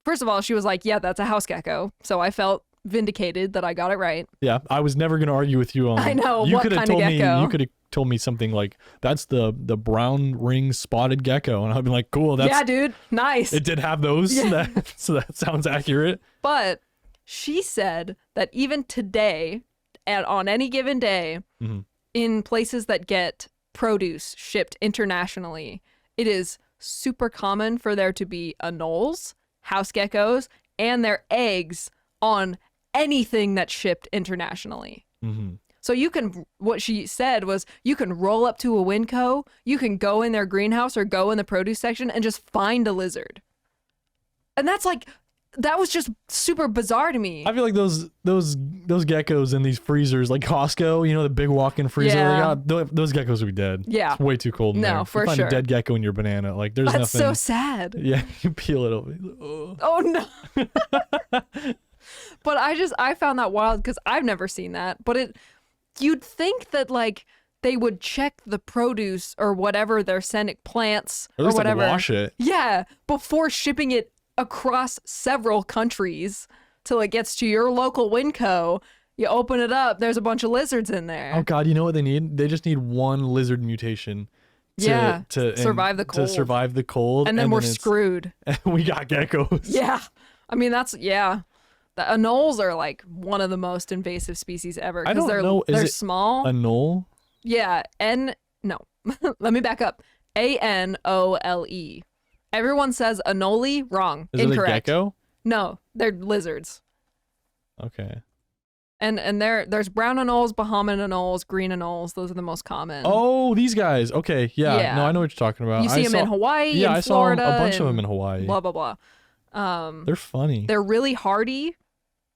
[SPEAKER 3] first of all, she was like, yeah, that's a house gecko. So I felt vindicated that I got it right.
[SPEAKER 2] Yeah, I was never gonna argue with you on.
[SPEAKER 3] I know,
[SPEAKER 2] You
[SPEAKER 3] what
[SPEAKER 2] could have
[SPEAKER 3] kind of
[SPEAKER 2] told me.
[SPEAKER 3] gecko?
[SPEAKER 2] You could have told me something like, "That's the brown ring spotted gecko," and I'd be like, "Cool, that's
[SPEAKER 3] Yeah, dude, nice.
[SPEAKER 2] it did have those."
[SPEAKER 3] Yeah.
[SPEAKER 2] So that sounds accurate.
[SPEAKER 3] But she said that even today, on any given day,
[SPEAKER 2] Mm-hmm.
[SPEAKER 3] in places that get produce shipped internationally, it is super common for there to be anoles, house geckos, and their eggs on anything that's shipped internationally.
[SPEAKER 2] Mm-hmm.
[SPEAKER 3] So you can, what she said was, you can roll up to a Winco, you can go in their greenhouse or go in the produce section and just find a lizard. And that's like, that was just super bizarre to me.
[SPEAKER 2] I feel like those geckos in these freezers, like Costco, you know, the big walk-in freezer.
[SPEAKER 3] Yeah.
[SPEAKER 2] Those geckos would be dead.
[SPEAKER 3] Yeah.
[SPEAKER 2] It's way too cold in
[SPEAKER 3] No,
[SPEAKER 2] there.
[SPEAKER 3] for
[SPEAKER 2] you find
[SPEAKER 3] sure.
[SPEAKER 2] a dead gecko in your banana. Like there's
[SPEAKER 3] That's
[SPEAKER 2] nothing.
[SPEAKER 3] so sad.
[SPEAKER 2] Yeah, you peel it over. Oh.
[SPEAKER 3] Oh no. But I found that wild because I've never seen that. But you'd think that like they would check the produce or whatever they're sending, plants
[SPEAKER 2] Or at
[SPEAKER 3] or
[SPEAKER 2] least
[SPEAKER 3] whatever.
[SPEAKER 2] like wash it.
[SPEAKER 3] Yeah, before shipping it across several countries till it gets to your local Winco. You open it up, there's a bunch of lizards in there.
[SPEAKER 2] Oh God, you know what they need? They just need one lizard mutation. To
[SPEAKER 3] survive the cold.
[SPEAKER 2] To survive the cold.
[SPEAKER 3] And then we're
[SPEAKER 2] it's-
[SPEAKER 3] screwed.
[SPEAKER 2] And we got geckos.
[SPEAKER 3] Yeah. I mean, yeah. The anoles are like one of the most invasive species ever.
[SPEAKER 2] I don't
[SPEAKER 3] they're,
[SPEAKER 2] know. Is
[SPEAKER 3] They're
[SPEAKER 2] it
[SPEAKER 3] small.
[SPEAKER 2] A knoll?
[SPEAKER 3] Yeah. No. Let me back up. Anole. Everyone says anole. Wrong.
[SPEAKER 2] Is
[SPEAKER 3] Incorrect.
[SPEAKER 2] it a gecko?
[SPEAKER 3] No, they're lizards.
[SPEAKER 2] Okay.
[SPEAKER 3] And there's brown anoles, Bahamian anoles, green anoles. Those are the most common.
[SPEAKER 2] Oh, these guys. Okay. Yeah.
[SPEAKER 3] Yeah.
[SPEAKER 2] No, I know what you're talking about.
[SPEAKER 3] You see them in Hawaii,
[SPEAKER 2] Yeah,
[SPEAKER 3] in
[SPEAKER 2] I
[SPEAKER 3] Florida,
[SPEAKER 2] saw a bunch of
[SPEAKER 3] and
[SPEAKER 2] them in Hawaii.
[SPEAKER 3] blah, blah, blah.
[SPEAKER 2] They're funny.
[SPEAKER 3] They're really hardy.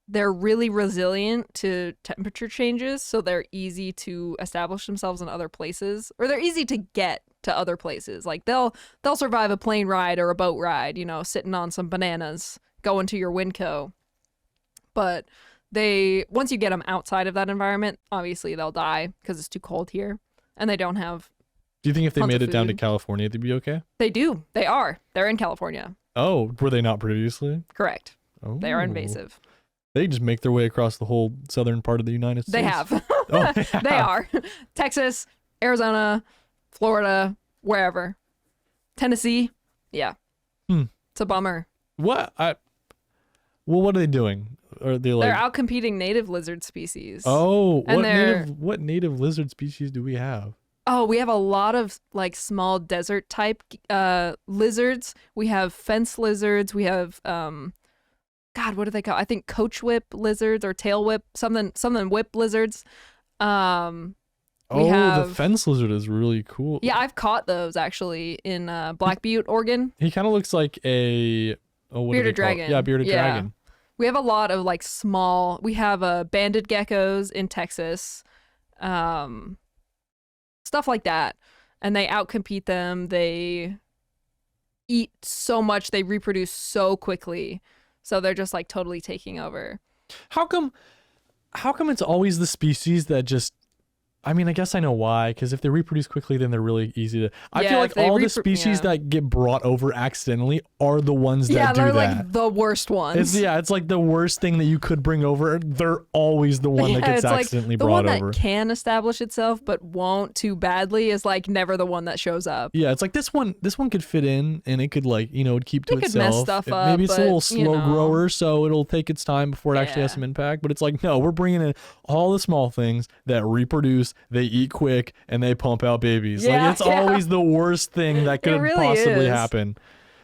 [SPEAKER 3] They're really resilient to temperature changes, so they're easy to establish themselves in other places, or they're easy to get to other places. Like they'll survive a plane ride or a boat ride, you know, sitting on some bananas, going to your Winco. But once you get them outside of that environment, obviously they'll die because it's too cold here, and they don't have.
[SPEAKER 2] Do you think if they
[SPEAKER 3] tons
[SPEAKER 2] made
[SPEAKER 3] of
[SPEAKER 2] it down to
[SPEAKER 3] food.
[SPEAKER 2] California, they'd be okay?
[SPEAKER 3] They do. They are. They're in California.
[SPEAKER 2] Oh, were they not previously?
[SPEAKER 3] Correct.
[SPEAKER 2] Oh.
[SPEAKER 3] They are invasive.
[SPEAKER 2] They just make their way across the whole southern part of the United States.
[SPEAKER 3] They have.
[SPEAKER 2] Oh,
[SPEAKER 3] They are. Texas, Arizona, Florida, wherever. Tennessee. Yeah. It's a bummer.
[SPEAKER 2] What? Well, what are they doing? Are they like?
[SPEAKER 3] They're outcompeting native lizard species.
[SPEAKER 2] Oh,
[SPEAKER 3] And
[SPEAKER 2] what native lizard species do we have?
[SPEAKER 3] Oh, we have a lot of like small desert type lizards. We have fence lizards. We have God, what do they call? I think coach whip lizards or tail whip, something whip lizards. We
[SPEAKER 2] The
[SPEAKER 3] have,
[SPEAKER 2] fence lizard is really cool.
[SPEAKER 3] yeah, I've caught those actually in Black Butte, Oregon.
[SPEAKER 2] He kind of looks like a what do they
[SPEAKER 3] Bearded
[SPEAKER 2] call it?
[SPEAKER 3] dragon.
[SPEAKER 2] Yeah, bearded
[SPEAKER 3] Yeah.
[SPEAKER 2] dragon.
[SPEAKER 3] We have a lot of like small. We have banded geckos in Texas, stuff like that, and they outcompete them. They eat so much. They reproduce so quickly, so they're just like totally taking over.
[SPEAKER 2] How come it's always the species that just? I mean, I guess I know why. Because if they reproduce quickly, then they're really easy to. I
[SPEAKER 3] Yeah,
[SPEAKER 2] feel
[SPEAKER 3] if
[SPEAKER 2] like
[SPEAKER 3] they
[SPEAKER 2] all the species
[SPEAKER 3] yeah.
[SPEAKER 2] that get brought over accidentally are the ones that
[SPEAKER 3] Yeah,
[SPEAKER 2] do
[SPEAKER 3] they're
[SPEAKER 2] that.
[SPEAKER 3] like the worst ones.
[SPEAKER 2] It's like the worst thing that you could bring over. They're always the one that
[SPEAKER 3] Yeah,
[SPEAKER 2] gets
[SPEAKER 3] it's like
[SPEAKER 2] accidentally
[SPEAKER 3] the
[SPEAKER 2] brought
[SPEAKER 3] one
[SPEAKER 2] over.
[SPEAKER 3] that can establish itself but won't too badly is like never the one that shows up.
[SPEAKER 2] Yeah, it's like this one could fit in and it could like, it'd keep to
[SPEAKER 3] It could
[SPEAKER 2] itself.
[SPEAKER 3] mess stuff up,
[SPEAKER 2] Maybe it's a
[SPEAKER 3] but,
[SPEAKER 2] little
[SPEAKER 3] you
[SPEAKER 2] slow
[SPEAKER 3] know.
[SPEAKER 2] grower, so it'll take its time before it actually has
[SPEAKER 3] Yeah.
[SPEAKER 2] some impact. But it's like, no, we're bringing in all the small things that reproduce, they eat quick, and they pump out babies.
[SPEAKER 3] Yeah,
[SPEAKER 2] like it's
[SPEAKER 3] yeah.
[SPEAKER 2] always the worst thing that could
[SPEAKER 3] really
[SPEAKER 2] possibly
[SPEAKER 3] is.
[SPEAKER 2] happen.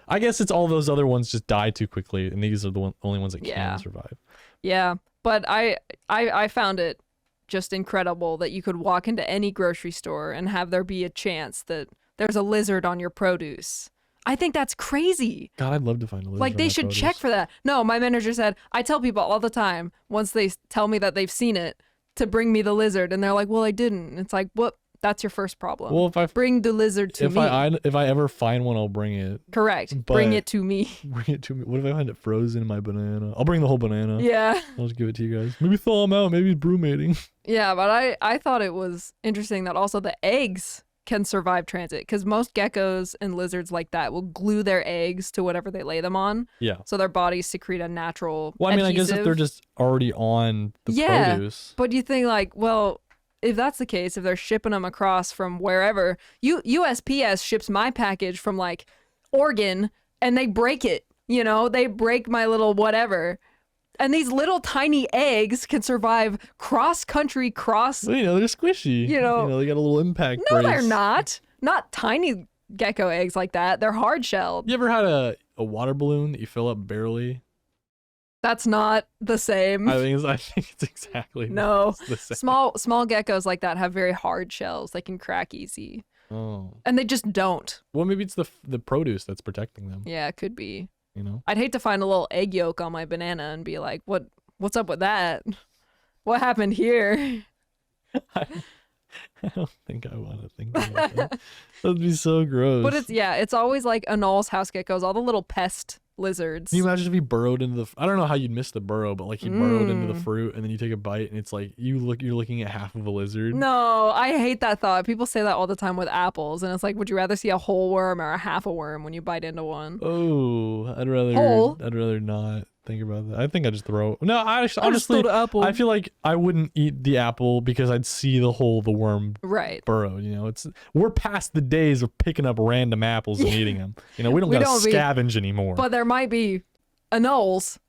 [SPEAKER 2] I guess it's all those other ones just die too quickly, and these are the only ones that
[SPEAKER 3] Yeah.
[SPEAKER 2] can survive.
[SPEAKER 3] Yeah, but I found it just incredible that you could walk into any grocery store and have there be a chance that there's a lizard on your produce. I think that's crazy.
[SPEAKER 2] God, I'd love to find a lizard.
[SPEAKER 3] Like
[SPEAKER 2] on
[SPEAKER 3] they
[SPEAKER 2] my
[SPEAKER 3] should
[SPEAKER 2] produce.
[SPEAKER 3] check for that. No, my manager said, I tell people all the time once they tell me that they've seen it to bring me the lizard, and they're like, well, I didn't. And it's like, what? That's your first problem.
[SPEAKER 2] Well, if I
[SPEAKER 3] bring the lizard to me.
[SPEAKER 2] If I ever find one, I'll bring it.
[SPEAKER 3] Correct.
[SPEAKER 2] But
[SPEAKER 3] bring it to me.
[SPEAKER 2] Bring it to me. What if I find it frozen in my banana? I'll bring the whole banana.
[SPEAKER 3] Yeah.
[SPEAKER 2] I'll just give it to you guys. Maybe thaw them out. Maybe it's brewmating.
[SPEAKER 3] Yeah, but I thought it was interesting that also the eggs can survive transit because most geckos and lizards like that will glue their eggs to whatever they lay them on.
[SPEAKER 2] Yeah.
[SPEAKER 3] So their bodies secrete a natural
[SPEAKER 2] Well, I mean,
[SPEAKER 3] adhesive.
[SPEAKER 2] I guess if they're just already on the produce.
[SPEAKER 3] But you think like, well, if that's the case, if they're shipping them across from wherever, USPS ships my package from like Oregon and they break it, you know, they break my little whatever. And these little tiny eggs can survive cross-country,
[SPEAKER 2] Well, they're squishy.
[SPEAKER 3] You know,
[SPEAKER 2] they got a little impact
[SPEAKER 3] No,
[SPEAKER 2] brace.
[SPEAKER 3] they're not. Not tiny gecko eggs like that. They're hard-shelled.
[SPEAKER 2] You ever had a water balloon that you fill up barely?
[SPEAKER 3] That's not the same.
[SPEAKER 2] I think it's exactly
[SPEAKER 3] No.
[SPEAKER 2] the same.
[SPEAKER 3] Small geckos like that have very hard shells. They can crack easy.
[SPEAKER 2] Oh.
[SPEAKER 3] And they just don't.
[SPEAKER 2] Well, maybe it's the produce that's protecting them.
[SPEAKER 3] Yeah, it could be.
[SPEAKER 2] You know?
[SPEAKER 3] I'd hate to find a little egg yolk on my banana and be like, what's up with that? What happened here?
[SPEAKER 2] I don't think I want to think about that. That'd be so gross.
[SPEAKER 3] But it's always like Anol's house geckos, all the little pest lizards.
[SPEAKER 2] Can you imagine if he burrowed into the? I don't know how you'd miss the burrow, but like he burrowed into the fruit, and then you take a bite, and it's like you're looking at half of a lizard.
[SPEAKER 3] No, I hate that thought. People say that all the time with apples, and it's like, would you rather see a whole worm or a half a worm when you bite into one?
[SPEAKER 2] Oh, I'd rather not think about that. I think I'd just throw. No, honestly,
[SPEAKER 3] the apple.
[SPEAKER 2] I feel like I wouldn't eat the apple because I'd see the worm
[SPEAKER 3] Right.
[SPEAKER 2] burrow. You know, we're past the days of picking up random apples and eating them. You know, we don't gotta scavenge anymore.
[SPEAKER 3] But there might be Anol's.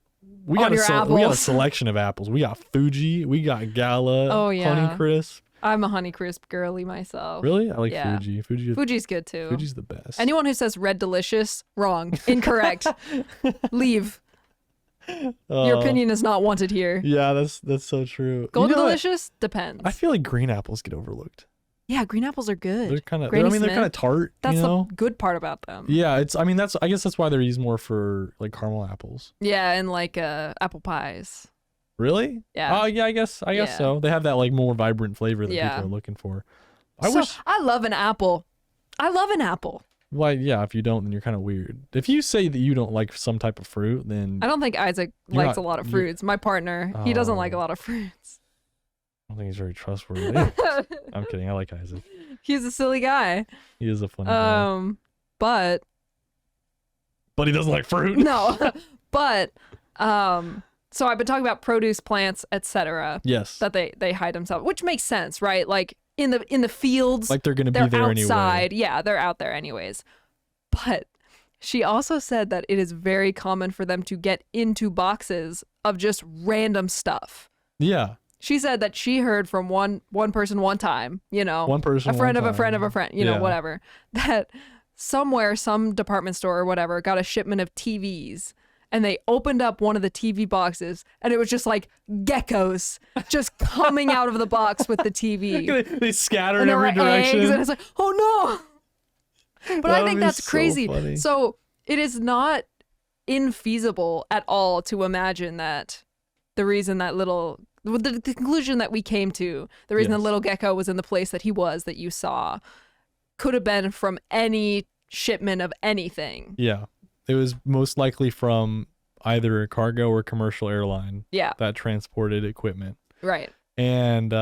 [SPEAKER 2] We got a
[SPEAKER 3] apples.
[SPEAKER 2] selection of apples. We got Fuji. We got Gala.
[SPEAKER 3] Oh, yeah.
[SPEAKER 2] Honeycrisp.
[SPEAKER 3] I'm a Honeycrisp girly myself.
[SPEAKER 2] Really? I like
[SPEAKER 3] Yeah.
[SPEAKER 2] Fuji.
[SPEAKER 3] Fuji's good too.
[SPEAKER 2] Fuji's the best.
[SPEAKER 3] Anyone who says Red Delicious, wrong. Incorrect. Leave. Your opinion is not wanted here.
[SPEAKER 2] Yeah, that's so true.
[SPEAKER 3] Golden
[SPEAKER 2] You know what?
[SPEAKER 3] Delicious depends.
[SPEAKER 2] I feel like green apples get overlooked.
[SPEAKER 3] Yeah, green apples are good.
[SPEAKER 2] They're kind of.
[SPEAKER 3] Granny
[SPEAKER 2] they're
[SPEAKER 3] Smith.
[SPEAKER 2] kind of tart.
[SPEAKER 3] That's
[SPEAKER 2] you know?
[SPEAKER 3] the good part about them.
[SPEAKER 2] Yeah, I mean I guess that's why they're used more for like caramel apples.
[SPEAKER 3] Yeah, and like apple pies.
[SPEAKER 2] Really?
[SPEAKER 3] Yeah.
[SPEAKER 2] Oh yeah, I guess
[SPEAKER 3] Yeah.
[SPEAKER 2] so. They have that like more vibrant flavor that
[SPEAKER 3] Yeah.
[SPEAKER 2] people are looking for.
[SPEAKER 3] I love an apple. I love an apple.
[SPEAKER 2] Well, yeah, if you don't, then you're kind of weird. If you say that you don't like some type of fruit, then
[SPEAKER 3] I don't think Isaac
[SPEAKER 2] You're
[SPEAKER 3] likes
[SPEAKER 2] not-
[SPEAKER 3] a lot of
[SPEAKER 2] you-
[SPEAKER 3] fruits. My partner, he doesn't like a
[SPEAKER 2] Oh.
[SPEAKER 3] lot of fruits.
[SPEAKER 2] I don't think he's very trustworthy. I'm kidding. I like Isaac.
[SPEAKER 3] He's a silly guy.
[SPEAKER 2] He is a funny guy.
[SPEAKER 3] But
[SPEAKER 2] But he doesn't like fruit.
[SPEAKER 3] no, but so I've been talking about produce, plants, etc.
[SPEAKER 2] Yes.
[SPEAKER 3] that they hide themselves, which makes sense, right? Like in the fields,
[SPEAKER 2] Like they're gonna be
[SPEAKER 3] they're
[SPEAKER 2] there
[SPEAKER 3] outside.
[SPEAKER 2] anyway.
[SPEAKER 3] Yeah, they're out there anyways. But she also said that it is very common for them to get into boxes of just random stuff.
[SPEAKER 2] Yeah.
[SPEAKER 3] She said that she heard from one person one time, you know,
[SPEAKER 2] One person.
[SPEAKER 3] a friend
[SPEAKER 2] one
[SPEAKER 3] of a friend of a
[SPEAKER 2] time.
[SPEAKER 3] friend, you know,
[SPEAKER 2] Yeah.
[SPEAKER 3] whatever, that somewhere, some department store or whatever got a shipment of TVs. And they opened up one of the TV boxes, and it was just like geckos just coming out of the box with the TV.
[SPEAKER 2] They scatter
[SPEAKER 3] And
[SPEAKER 2] in
[SPEAKER 3] there were
[SPEAKER 2] every direction.
[SPEAKER 3] eggs, and it's like, oh no! But I
[SPEAKER 2] That would
[SPEAKER 3] think
[SPEAKER 2] be
[SPEAKER 3] that's
[SPEAKER 2] so
[SPEAKER 3] crazy.
[SPEAKER 2] funny.
[SPEAKER 3] So it is not infeasible at all to imagine that the reason that the conclusion that we came to, the reason the
[SPEAKER 2] Yes.
[SPEAKER 3] little gecko was in the place that he was, that you saw, could have been from any shipment of anything.
[SPEAKER 2] Yeah. It was most likely from either a cargo or commercial airline
[SPEAKER 3] Yeah,
[SPEAKER 2] that transported equipment.
[SPEAKER 3] right.
[SPEAKER 2] And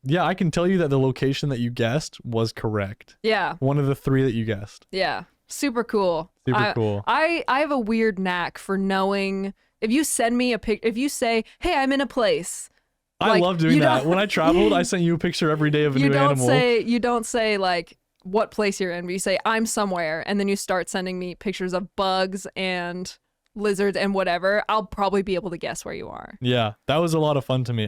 [SPEAKER 2] yeah, I can tell you that the location that you guessed was correct.
[SPEAKER 3] Yeah,
[SPEAKER 2] One of the three that you guessed.
[SPEAKER 3] yeah. Super cool.
[SPEAKER 2] Super cool.
[SPEAKER 3] I have a weird knack for knowing if you send me a pic, if you say, "Hey, I'm in a place."
[SPEAKER 2] I
[SPEAKER 3] like,
[SPEAKER 2] love doing
[SPEAKER 3] you
[SPEAKER 2] that.
[SPEAKER 3] don't-
[SPEAKER 2] When I traveled, I sent you a picture every day of a
[SPEAKER 3] you
[SPEAKER 2] new animal.
[SPEAKER 3] you don't say like what place you're in, but you say I'm somewhere, and then you start sending me pictures of bugs and lizards and whatever. I'll probably be able to guess where you are.
[SPEAKER 2] Yeah, that was a lot of fun to me.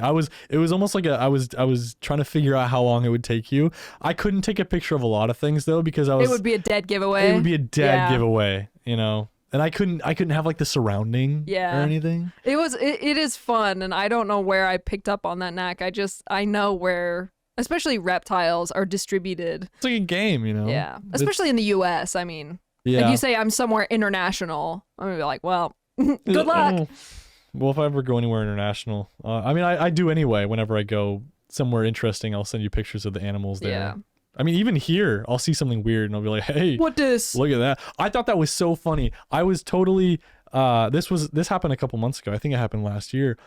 [SPEAKER 2] It was almost like I was trying to figure out how long it would take you. I couldn't take a picture of a lot of things though because
[SPEAKER 3] It would be a dead giveaway.
[SPEAKER 2] it would be a dead
[SPEAKER 3] Yeah.
[SPEAKER 2] giveaway, you know. And I couldn't have like the surrounding
[SPEAKER 3] Yeah.
[SPEAKER 2] or anything.
[SPEAKER 3] It is fun, and I don't know where I picked up on that knack. I know where, especially reptiles, are distributed.
[SPEAKER 2] It's like a game, you know.
[SPEAKER 3] Yeah,
[SPEAKER 2] It's-
[SPEAKER 3] especially in the U.S. I mean,
[SPEAKER 2] yeah.
[SPEAKER 3] if you say I'm somewhere international, I'm gonna be like, well, good luck.
[SPEAKER 2] Well, if I ever go anywhere international, I mean, I do anyway whenever I go somewhere interesting, I'll send you pictures of the animals there.
[SPEAKER 3] Yeah.
[SPEAKER 2] I mean, even here, I'll see something weird and I'll be like, hey,
[SPEAKER 3] What this?
[SPEAKER 2] look at that. I thought that was so funny. I was totally, this happened a couple months ago. I think it happened last year.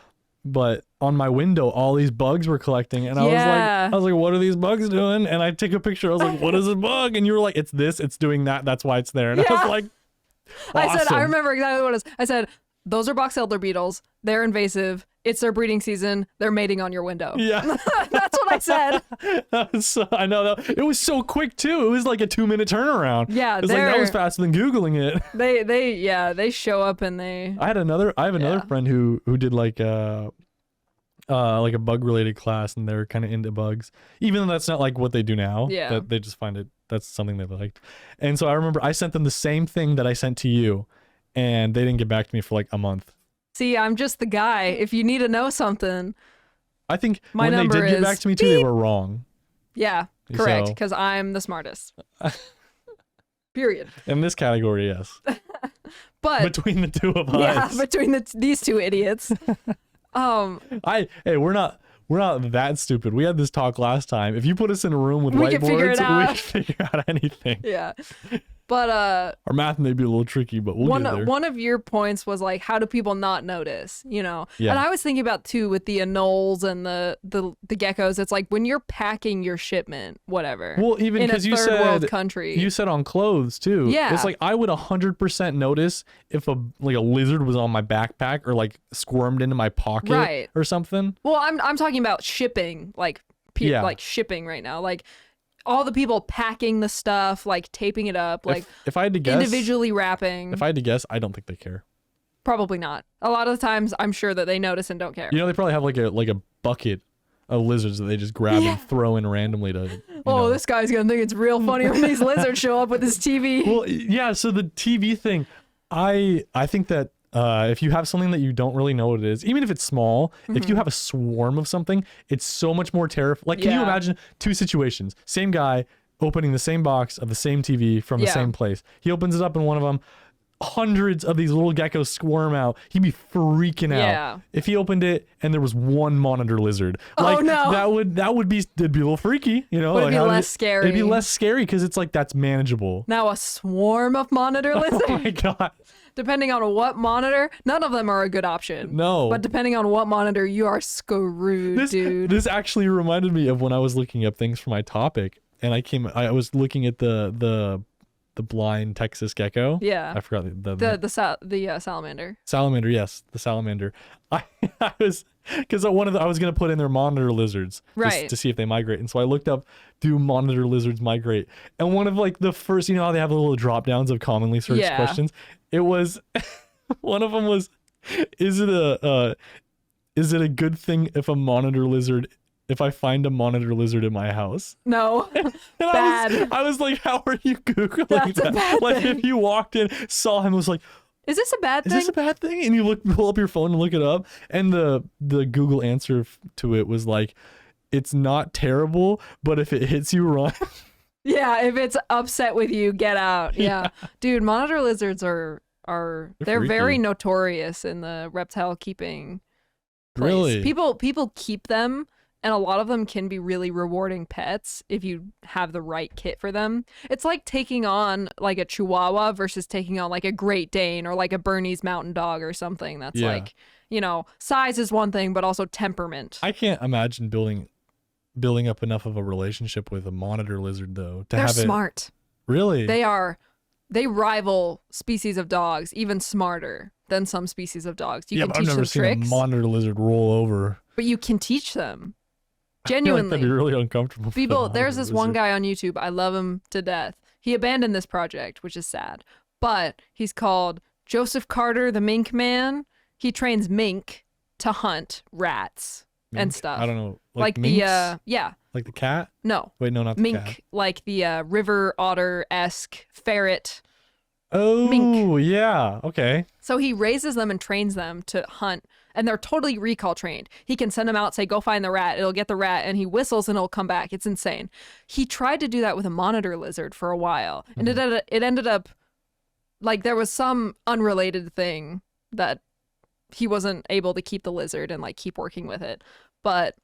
[SPEAKER 2] But on my window, all these bugs were collecting, and I was like, what are these bugs doing? And I take a picture. I was like, what is a bug? And you were like, it's this, it's doing that. That's why it's there. And I was like, awesome.
[SPEAKER 3] I remember exactly what it was. I said, those are box elder beetles. They're invasive. It's their breeding season. They're mating on your window.
[SPEAKER 2] Yeah.
[SPEAKER 3] That's what I said.
[SPEAKER 2] I know that it was so quick too. It was like a 2-minute turnaround.
[SPEAKER 3] Yeah,
[SPEAKER 2] it was like that was faster than Googling it.
[SPEAKER 3] They show up and they.
[SPEAKER 2] I have another friend who did like a bug related class, and they're kind of into bugs, even though that's not like what they do now.
[SPEAKER 3] Yeah.
[SPEAKER 2] That they just find it, that's something they liked. And so I remember I sent them the same thing that I sent to you, and they didn't get back to me for like a month.
[SPEAKER 3] See, I'm just the guy. If you need to know something.
[SPEAKER 2] I think
[SPEAKER 3] my
[SPEAKER 2] when they
[SPEAKER 3] number
[SPEAKER 2] did get
[SPEAKER 3] is
[SPEAKER 2] back to me too, they were wrong.
[SPEAKER 3] Yeah, correct.
[SPEAKER 2] So-
[SPEAKER 3] Because I'm the smartest. Period.
[SPEAKER 2] In this category, yes.
[SPEAKER 3] But
[SPEAKER 2] Between the two of
[SPEAKER 3] yeah,
[SPEAKER 2] us.
[SPEAKER 3] between these two idiots.
[SPEAKER 2] Hey, we're not that stupid. We had this talk last time. If you put us in a room with
[SPEAKER 3] We can figure
[SPEAKER 2] whiteboards,
[SPEAKER 3] it out.
[SPEAKER 2] we can figure out anything.
[SPEAKER 3] Yeah. But
[SPEAKER 2] Our math may be a little tricky, but we'll get there.
[SPEAKER 3] one of your points was like, how do people not notice? You know,
[SPEAKER 2] Yeah.
[SPEAKER 3] and I was thinking about too with the anoles and the geckos. It's like when you're packing your shipment, whatever.
[SPEAKER 2] Well, even
[SPEAKER 3] in a
[SPEAKER 2] because you
[SPEAKER 3] third world
[SPEAKER 2] said
[SPEAKER 3] country.
[SPEAKER 2] you said on clothes too.
[SPEAKER 3] Yeah.
[SPEAKER 2] It's like I would 100% notice if a lizard was on my backpack or like squirmed into my pocket
[SPEAKER 3] Right.
[SPEAKER 2] or something.
[SPEAKER 3] Well, I'm talking about shipping, like
[SPEAKER 2] Yeah.
[SPEAKER 3] like shipping right now, like all the people packing the stuff, like taping it up, like
[SPEAKER 2] If I had to guess,
[SPEAKER 3] individually wrapping.
[SPEAKER 2] if I had to guess, I don't think they care.
[SPEAKER 3] Probably not. A lot of the times, I'm sure that they notice and don't care.
[SPEAKER 2] You know, they probably have like a bucket of lizards that they just grab and throw in randomly to. You know.
[SPEAKER 3] This guy's gonna think it's real funny when these lizards show up with his TV.
[SPEAKER 2] Well, yeah. So the TV thing, I think that if you have something that you don't really know what it is, even if it's small, if you have a swarm of something, it's so much more terrifying. Like, can you
[SPEAKER 3] Yeah.
[SPEAKER 2] imagine two situations? Same guy opening the same box of the same TV from the
[SPEAKER 3] Yeah.
[SPEAKER 2] same place. He opens it up in one of them. Hundreds of these little geckos squirm out. He'd be freaking out
[SPEAKER 3] Yeah.
[SPEAKER 2] if he opened it and there was one monitor lizard. Like,
[SPEAKER 3] no.
[SPEAKER 2] that'd be it'd be a little freaky, you know.
[SPEAKER 3] Would it
[SPEAKER 2] like,
[SPEAKER 3] be
[SPEAKER 2] how did
[SPEAKER 3] less scary?
[SPEAKER 2] It'd be less scary because it's like that's manageable.
[SPEAKER 3] Now a swarm of monitor lizards.
[SPEAKER 2] Oh my god.
[SPEAKER 3] Depending on what monitor, none of them are a good option.
[SPEAKER 2] No.
[SPEAKER 3] But depending on what monitor, you are screwed, dude.
[SPEAKER 2] This actually reminded me of when I was looking up things for my topic, and I was looking at the blind Texas gecko.
[SPEAKER 3] Yeah.
[SPEAKER 2] I forgot the
[SPEAKER 3] Salamander.
[SPEAKER 2] salamander. Yes, the salamander. I was because I was gonna put in their monitor lizards
[SPEAKER 3] Right.
[SPEAKER 2] to see if they migrate, and so I looked up, do monitor lizards migrate? And one of like the first, you know how they have the little drop downs of commonly searched
[SPEAKER 3] Yeah.
[SPEAKER 2] questions. It was one of them was, is it a good thing if I find a monitor lizard in my house?
[SPEAKER 3] No.
[SPEAKER 2] And
[SPEAKER 3] Bad.
[SPEAKER 2] I was like, how are you Googling
[SPEAKER 3] That's a
[SPEAKER 2] that?
[SPEAKER 3] bad
[SPEAKER 2] Like,
[SPEAKER 3] thing.
[SPEAKER 2] if you walked in, saw him, was like,
[SPEAKER 3] Is this a bad
[SPEAKER 2] is
[SPEAKER 3] thing?
[SPEAKER 2] this a bad thing? And you pull up your phone and look it up. And the Google answer to it was like, it's not terrible, but if it hits you, run.
[SPEAKER 3] Yeah, if it's upset with you, get out. Yeah. Dude, monitor lizards are they're very
[SPEAKER 2] freaky.
[SPEAKER 3] notorious in the reptile keeping place.
[SPEAKER 2] Really?
[SPEAKER 3] People keep them, and a lot of them can be really rewarding pets if you have the right kit for them. It's like taking on like a Chihuahua versus taking on like a Great Dane or like a Bernese Mountain Dog or something that's
[SPEAKER 2] Yeah.
[SPEAKER 3] like, you know, size is one thing, but also temperament.
[SPEAKER 2] I can't imagine building up enough of a relationship with a monitor lizard though to
[SPEAKER 3] They're
[SPEAKER 2] have
[SPEAKER 3] smart.
[SPEAKER 2] it. Really?
[SPEAKER 3] They rival species of dogs, even smarter than some species of dogs. You
[SPEAKER 2] yeah,
[SPEAKER 3] can
[SPEAKER 2] but I've
[SPEAKER 3] teach
[SPEAKER 2] never
[SPEAKER 3] them
[SPEAKER 2] seen
[SPEAKER 3] tricks,
[SPEAKER 2] a monitor lizard roll over.
[SPEAKER 3] but you can teach them.
[SPEAKER 2] I feel like
[SPEAKER 3] Genuinely.
[SPEAKER 2] that'd be really uncomfortable. for the
[SPEAKER 3] People, there's
[SPEAKER 2] monitor
[SPEAKER 3] this one
[SPEAKER 2] lizard.
[SPEAKER 3] guy on YouTube. I love him to death. He abandoned this project, which is sad. But he's called Joseph Carter, the Mink Man. He trains mink to hunt rats and
[SPEAKER 2] Mink?
[SPEAKER 3] stuff.
[SPEAKER 2] I don't know.
[SPEAKER 3] Like the
[SPEAKER 2] minks?
[SPEAKER 3] yeah,
[SPEAKER 2] Like the cat?
[SPEAKER 3] no.
[SPEAKER 2] Wait, no, not the
[SPEAKER 3] Mink,
[SPEAKER 2] cat.
[SPEAKER 3] like the river otter-esque ferret.
[SPEAKER 2] Oh,
[SPEAKER 3] mink.
[SPEAKER 2] yeah. Okay.
[SPEAKER 3] So he raises them and trains them to hunt, and they're totally recall trained. He can send them out, say, go find the rat. It'll get the rat, and he whistles, and it'll come back. It's insane. He tried to do that with a monitor lizard for a while, and it ended up like there was some unrelated thing that he wasn't able to keep the lizard and like keep working with it. But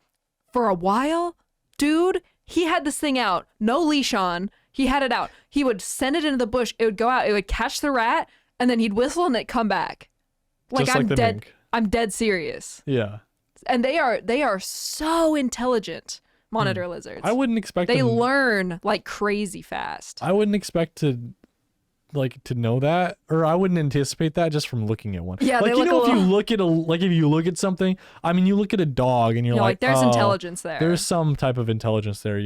[SPEAKER 3] for a while, dude, he had this thing out, no leash on. He had it out. He would send it into the bush. It would go out. It would catch the rat, and then he'd whistle and it'd come back. Like,
[SPEAKER 2] Just
[SPEAKER 3] I'm
[SPEAKER 2] the
[SPEAKER 3] dead.
[SPEAKER 2] mink.
[SPEAKER 3] I'm dead serious.
[SPEAKER 2] Yeah.
[SPEAKER 3] And they are so intelligent, monitor lizards.
[SPEAKER 2] I wouldn't expect
[SPEAKER 3] They
[SPEAKER 2] them,
[SPEAKER 3] learn like crazy fast.
[SPEAKER 2] I wouldn't expect to know that, or I wouldn't anticipate that just from looking at one.
[SPEAKER 3] Yeah,
[SPEAKER 2] like
[SPEAKER 3] they look a
[SPEAKER 2] if you
[SPEAKER 3] little-
[SPEAKER 2] look at if you look at something, I mean, you look at a dog and you're
[SPEAKER 3] Like, there's
[SPEAKER 2] oh,
[SPEAKER 3] intelligence there.
[SPEAKER 2] There's some type of intelligence there,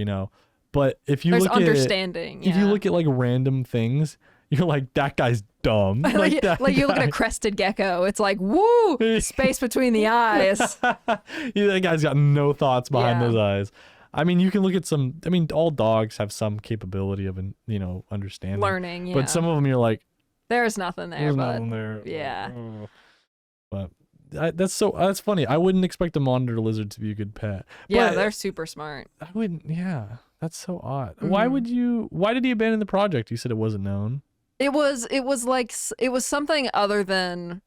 [SPEAKER 2] But if you
[SPEAKER 3] There's
[SPEAKER 2] look
[SPEAKER 3] understanding.
[SPEAKER 2] if you look at like random things, you're like, that guy's dumb.
[SPEAKER 3] like you look at a
[SPEAKER 2] guy-
[SPEAKER 3] crested gecko, it's like, woo, space between the eyes.
[SPEAKER 2] that guy's got no thoughts behind
[SPEAKER 3] Yeah.
[SPEAKER 2] those eyes. I mean, you can look at some. I mean, all dogs have some capability of understanding,
[SPEAKER 3] Learning, yeah.
[SPEAKER 2] But some of them, you're like,
[SPEAKER 3] There's nothing there,
[SPEAKER 2] there's
[SPEAKER 3] but
[SPEAKER 2] nothing there.
[SPEAKER 3] yeah.
[SPEAKER 2] But that's funny. I wouldn't expect a monitor lizard to be a good pet.
[SPEAKER 3] yeah,
[SPEAKER 2] But
[SPEAKER 3] they're super smart.
[SPEAKER 2] I wouldn't. Yeah, that's so odd.
[SPEAKER 3] Mhm.
[SPEAKER 2] Why did he abandon the project? You said it wasn't known.
[SPEAKER 3] It was something other than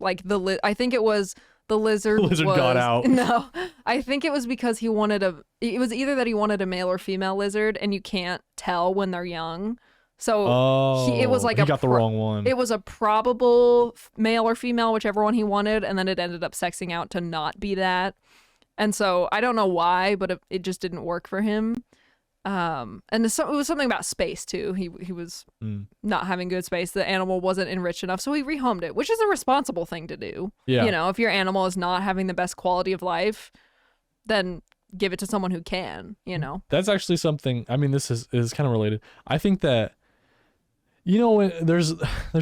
[SPEAKER 3] like I think it was the lizard.
[SPEAKER 2] The lizard got out.
[SPEAKER 3] No, I think it was because he wanted it was either that he wanted a male or female lizard, and you can't tell when they're young. So it was like
[SPEAKER 2] he got the wrong one.
[SPEAKER 3] It was a probable male or female, whichever one he wanted, and then it ended up sexing out to not be that. And so I don't know why, but it just didn't work for him. And it was something about space too. He was not having good space. The animal wasn't enriched enough, so he rehomed it, which is a responsible thing to do.
[SPEAKER 2] Yeah.
[SPEAKER 3] If your animal is not having the best quality of life, then give it to someone who can.
[SPEAKER 2] That's actually something. I mean, this is kind of related. I think that there's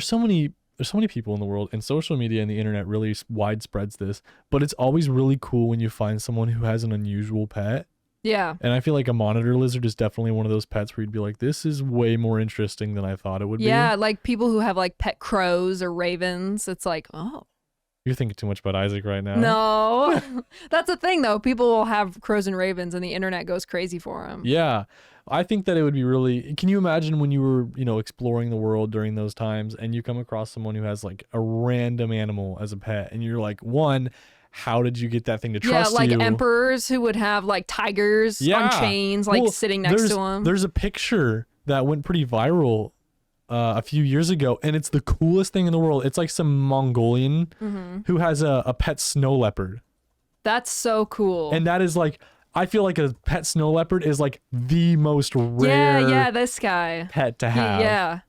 [SPEAKER 2] so many people in the world, and social media and the internet really widespreads this, but it's always really cool when you find someone who has an unusual pet.
[SPEAKER 3] Yeah.
[SPEAKER 2] And I feel like a monitor lizard is definitely one of those pets where you'd be like, this is way more interesting than I thought it would be.
[SPEAKER 3] Yeah, like people who have like pet crows or ravens. It's like, oh.
[SPEAKER 2] You're thinking too much about Isaac right now.
[SPEAKER 3] No. That's the thing, though. People will have crows and ravens, and the internet goes crazy for them.
[SPEAKER 2] Yeah. I think that it would be really. Can you imagine when you were, exploring the world during those times and you come across someone who has like a random animal as a pet, and you're like, one, how did you get that thing to trust
[SPEAKER 3] like
[SPEAKER 2] you?
[SPEAKER 3] emperors who would have like tigers on chains, like sitting next to them.
[SPEAKER 2] There's a picture that went pretty viral a few years ago, and it's the coolest thing in the world. It's like some Mongolian who has a pet snow leopard.
[SPEAKER 3] That's so cool.
[SPEAKER 2] And that is like, I feel like a pet snow leopard is like the most rare
[SPEAKER 3] yeah, this guy.
[SPEAKER 2] pet to have.
[SPEAKER 3] Yeah.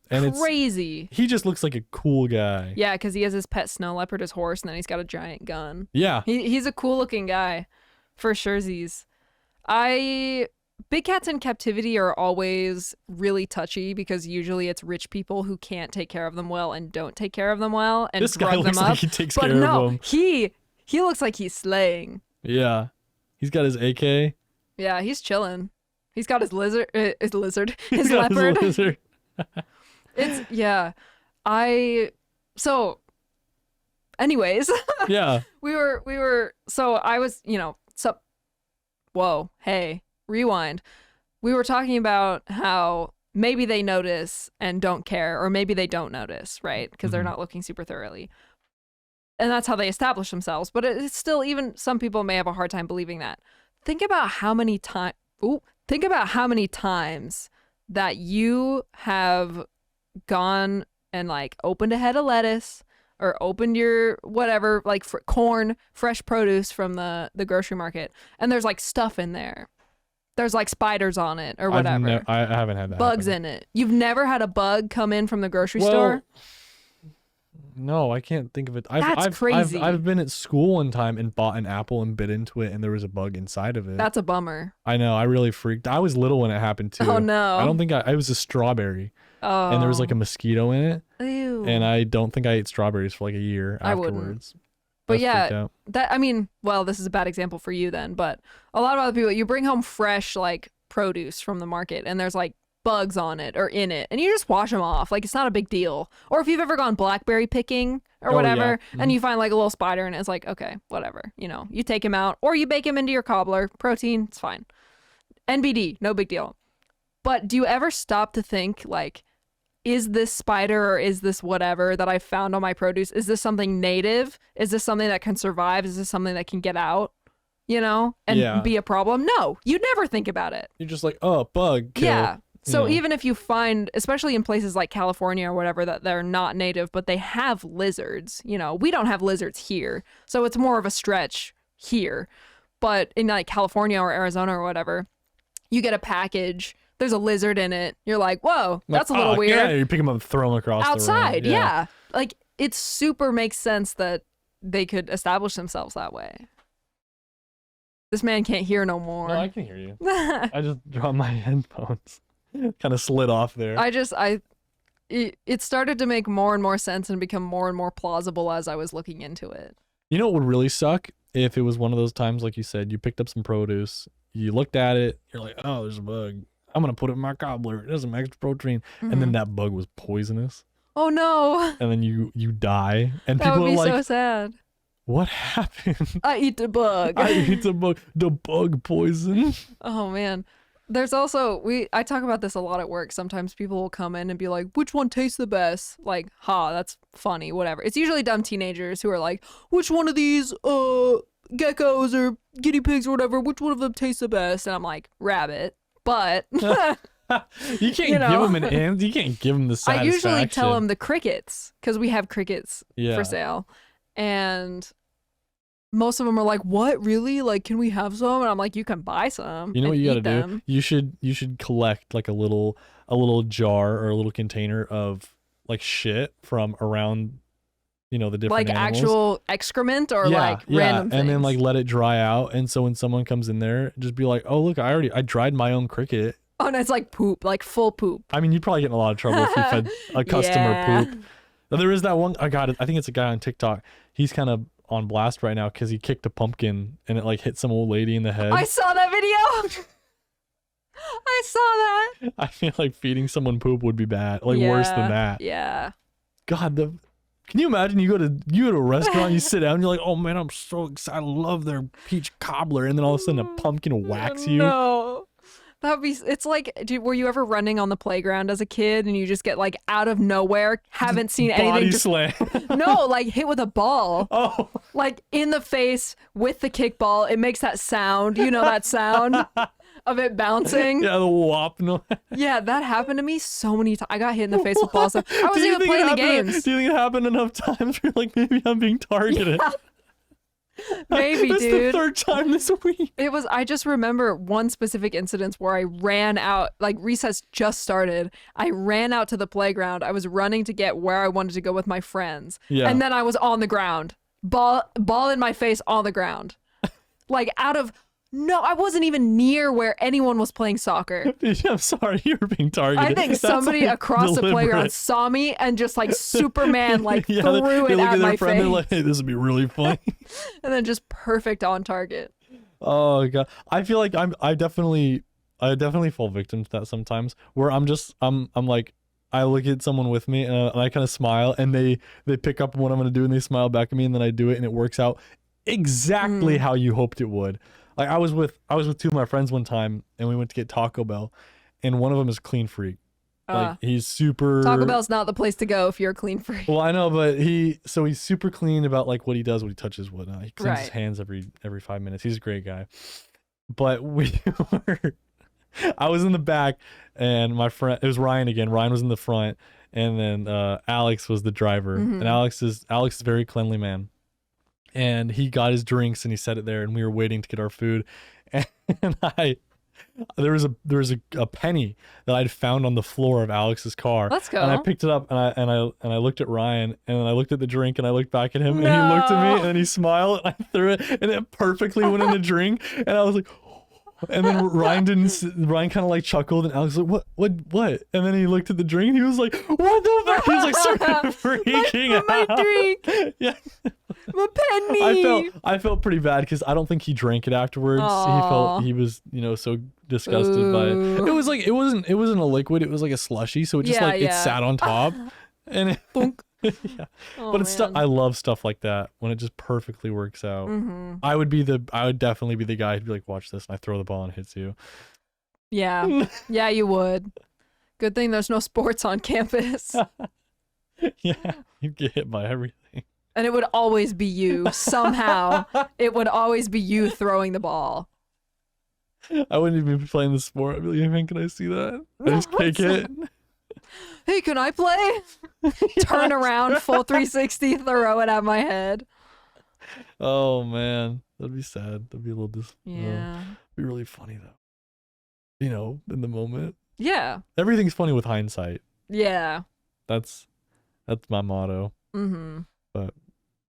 [SPEAKER 2] And
[SPEAKER 3] crazy.
[SPEAKER 2] He just looks like a cool guy.
[SPEAKER 3] Yeah, because he has his pet snow leopard as horse, and then he's got a giant gun.
[SPEAKER 2] Yeah.
[SPEAKER 3] He's a cool looking guy, for surezies. Big cats in captivity are always really touchy because usually it's rich people who can't take care of them well and don't take care of them well and
[SPEAKER 2] This guy
[SPEAKER 3] drug them
[SPEAKER 2] looks
[SPEAKER 3] up.
[SPEAKER 2] like he takes
[SPEAKER 3] but
[SPEAKER 2] care
[SPEAKER 3] no,
[SPEAKER 2] of them.
[SPEAKER 3] he looks like he's slaying.
[SPEAKER 2] Yeah. He's got his AK.
[SPEAKER 3] Yeah, he's chilling. He's got his lizard, his
[SPEAKER 2] He's got his
[SPEAKER 3] leopard.
[SPEAKER 2] lizard.
[SPEAKER 3] So anyways,
[SPEAKER 2] Yeah.
[SPEAKER 3] we were so I was, whoa, hey, rewind. We were talking about how maybe they notice and don't care, or maybe they don't notice, right? Because they're not looking super thoroughly. And that's how they establish themselves. But it's still, even some people may have a hard time believing that. Think about how many times that you have gone and like opened a head of lettuce or opened your whatever, like corn, fresh produce from the grocery market, and there's like stuff in there. There's like spiders on it or whatever.
[SPEAKER 2] I haven't had that.
[SPEAKER 3] Bugs
[SPEAKER 2] happen.
[SPEAKER 3] in it. You've never had a bug come in from the grocery
[SPEAKER 2] Well,
[SPEAKER 3] store?
[SPEAKER 2] No, I can't think of it.
[SPEAKER 3] That's crazy.
[SPEAKER 2] I've been at school one time and bought an apple and bit into it, and there was a bug inside of it.
[SPEAKER 3] That's a bummer.
[SPEAKER 2] I know. I really freaked. I was little when it happened too.
[SPEAKER 3] Oh, no.
[SPEAKER 2] I don't think I was a strawberry,
[SPEAKER 3] Oh.
[SPEAKER 2] and there was like a mosquito in it,
[SPEAKER 3] Ew.
[SPEAKER 2] and I don't think I ate strawberries for like a year
[SPEAKER 3] I wouldn't.
[SPEAKER 2] afterwards.
[SPEAKER 3] But
[SPEAKER 2] I was freaked
[SPEAKER 3] yeah,
[SPEAKER 2] out.
[SPEAKER 3] this is a bad example for you then, but a lot of other people, you bring home fresh like produce from the market and there's like bugs on it or in it, and you just wash them off. Like, it's not a big deal. Or if you've ever gone blackberry picking or whatever,
[SPEAKER 2] yeah.
[SPEAKER 3] and you find like a little spider and it's like, okay, whatever. You take him out or you bake him into your cobbler. Protein, it's fine. NBD, no big deal. But do you ever stop to think like, is this spider or is this whatever that I found on my produce, is this something native? Is this something that can survive? Is this something that can get out? and be a problem. No, you'd never think about it.
[SPEAKER 2] You're just like, oh, bug, kill.
[SPEAKER 3] Yeah. So even if you find, especially in places like California or whatever, that they're not native, but they have lizards, we don't have lizards here. So it's more of a stretch here. But in like California or Arizona or whatever, you get a package, there's a lizard in it. You're like, whoa, that's a little weird.
[SPEAKER 2] Yeah, you pick them up and throw them across
[SPEAKER 3] outside.
[SPEAKER 2] the room.
[SPEAKER 3] Yeah. Like it super makes sense that they could establish themselves that way. This man can't hear no more.
[SPEAKER 2] No, I can hear you. I just dropped my headphones. Kind of slid off there.
[SPEAKER 3] It started to make more and more sense and become more and more plausible as I was looking into it.
[SPEAKER 2] You know what would really suck? If it was one of those times, like you said, you picked up some produce, you looked at it, you're like, oh, there's a bug. I'm going to put it in my cobbler. It has some extra protein.
[SPEAKER 3] Mm-hmm.
[SPEAKER 2] And then that bug was poisonous.
[SPEAKER 3] Oh, no.
[SPEAKER 2] And then you die. And
[SPEAKER 3] that
[SPEAKER 2] people
[SPEAKER 3] would be
[SPEAKER 2] are like,
[SPEAKER 3] so sad.
[SPEAKER 2] What happened?
[SPEAKER 3] I eat the bug.
[SPEAKER 2] I eat the bug. The bug poison.
[SPEAKER 3] Oh, man. There's also, I talk about this a lot at work. Sometimes people will come in and be like, which one tastes the best? Like, that's funny, whatever. It's usually dumb teenagers who are like, which one of these geckos or guinea pigs or whatever, which one of them tastes the best? And I'm like, rabbit. But
[SPEAKER 2] you can't give them an ant. You can't give them the satisfaction.
[SPEAKER 3] I usually tell them the crickets because we have crickets for sale. And most of them are like, what, really? Like, can we have some? And I'm like, you can buy some.
[SPEAKER 2] You know what you gotta
[SPEAKER 3] do?
[SPEAKER 2] You should collect like a little jar or a little container of like shit from around, the different
[SPEAKER 3] like
[SPEAKER 2] animals.
[SPEAKER 3] Actual excrement or random things.
[SPEAKER 2] And then like let it dry out. And so when someone comes in there, just be like, oh look, I dried my own cricket.
[SPEAKER 3] Oh, and it's like poop, like full poop.
[SPEAKER 2] I mean, you'd probably get in a lot of trouble if you fed a customer poop. Now, there is that one. I think it's a guy on TikTok. He's kind of on blast right now because he kicked a pumpkin and it like hit some old lady in the head.
[SPEAKER 3] I saw that video. I saw that.
[SPEAKER 2] I feel like feeding someone poop would be bad. Like worse than that.
[SPEAKER 3] Yeah.
[SPEAKER 2] God, can you imagine you go to a restaurant, you sit down, and you're like, oh man, I'm so excited. I love their peach cobbler, and then all of a sudden a pumpkin whacks you.
[SPEAKER 3] No. It's like, were you ever running on the playground as a kid and you just get like out of nowhere, haven't seen anything.
[SPEAKER 2] Body slam.
[SPEAKER 3] No, like hit with a ball.
[SPEAKER 2] Oh.
[SPEAKER 3] Like in the face with the kickball. It makes that sound. You know that sound of it bouncing?
[SPEAKER 2] Yeah, the whop noise.
[SPEAKER 3] Yeah, that happened to me so many times. I got hit in the face with balls. I wasn't even playing the games.
[SPEAKER 2] Do you think it happened enough times where like maybe I'm being targeted?
[SPEAKER 3] Yeah. Maybe,
[SPEAKER 2] That's
[SPEAKER 3] dude.
[SPEAKER 2] the third time this week.
[SPEAKER 3] I just remember one specific incident where I ran out, like recess just started. I ran out to the playground. I was running to get where I wanted to go with my friends. Yeah. And then I was on the ground. Ball in my face on the ground. Like no, I wasn't even near where anyone was playing soccer.
[SPEAKER 2] I'm sorry, you were being targeted.
[SPEAKER 3] I think somebody across the playground saw me and just like Superman threw it at my face.
[SPEAKER 2] They're like, hey, this would be really funny.
[SPEAKER 3] And then just perfect on target.
[SPEAKER 2] Oh god, I feel like I definitely fall victim to that sometimes. Where I'm like, I look at someone with me and I kind of smile, and they pick up what I'm gonna do and they smile back at me, and then I do it and it works out exactly how you hoped it would. Like I was with two of my friends one time and we went to get Taco Bell, and one of them is a clean freak. Like he's super.
[SPEAKER 3] Taco Bell's not the place to go if you're a clean freak.
[SPEAKER 2] Well, I know, but he's super clean about like what he does, what he touches, whatnot. He cleans his hands every 5 minutes. He's a great guy. But I was in the back, and my friend, it was Ryan again. Ryan was in the front, and then Alex was the driver. And Alex is a very cleanly man. And he got his drinks and he set it there, and we were waiting to get our food. And there was a penny that I'd found on the floor of Alex's car.
[SPEAKER 3] Let's go.
[SPEAKER 2] And I picked it up and I looked at Ryan, and then I looked at the drink and I looked back at him, and he looked at me and then he smiled, and I threw it and it perfectly went in the drink, and I was like, and then Ryan kind of like chuckled, and Alex was like, what? And then he looked at the drink and he was like, what the fuck? He was like started freaking out.
[SPEAKER 3] My drink.
[SPEAKER 2] Yeah.
[SPEAKER 3] My penny.
[SPEAKER 2] I felt pretty bad because I don't think he drank it afterwards. He was so disgusted by it. It was like it wasn't a liquid, it was like a slushy, so it just it sat on top. And yeah. But it's stuff I love stuff like that when it just perfectly works out. I would definitely be the guy who'd be like, watch this, and I throw the ball and it hits you.
[SPEAKER 3] Yeah. Yeah, you would. Good thing there's no sports on campus.
[SPEAKER 2] Yeah, you get hit by everything.
[SPEAKER 3] And it would always be you. Somehow, it would always be you throwing the ball.
[SPEAKER 2] I wouldn't even be playing the sport. I'd be like, hey, man, can I see that? I just kick it.
[SPEAKER 3] Hey, can I play? Turn around, full 360, throw it at my head.
[SPEAKER 2] Oh, man. That'd be sad. That'd be a little
[SPEAKER 3] Yeah.
[SPEAKER 2] be really funny, though. You know, in the moment.
[SPEAKER 3] Yeah.
[SPEAKER 2] Everything's funny with hindsight.
[SPEAKER 3] Yeah.
[SPEAKER 2] That's my motto.
[SPEAKER 3] Mm-hmm.
[SPEAKER 2] But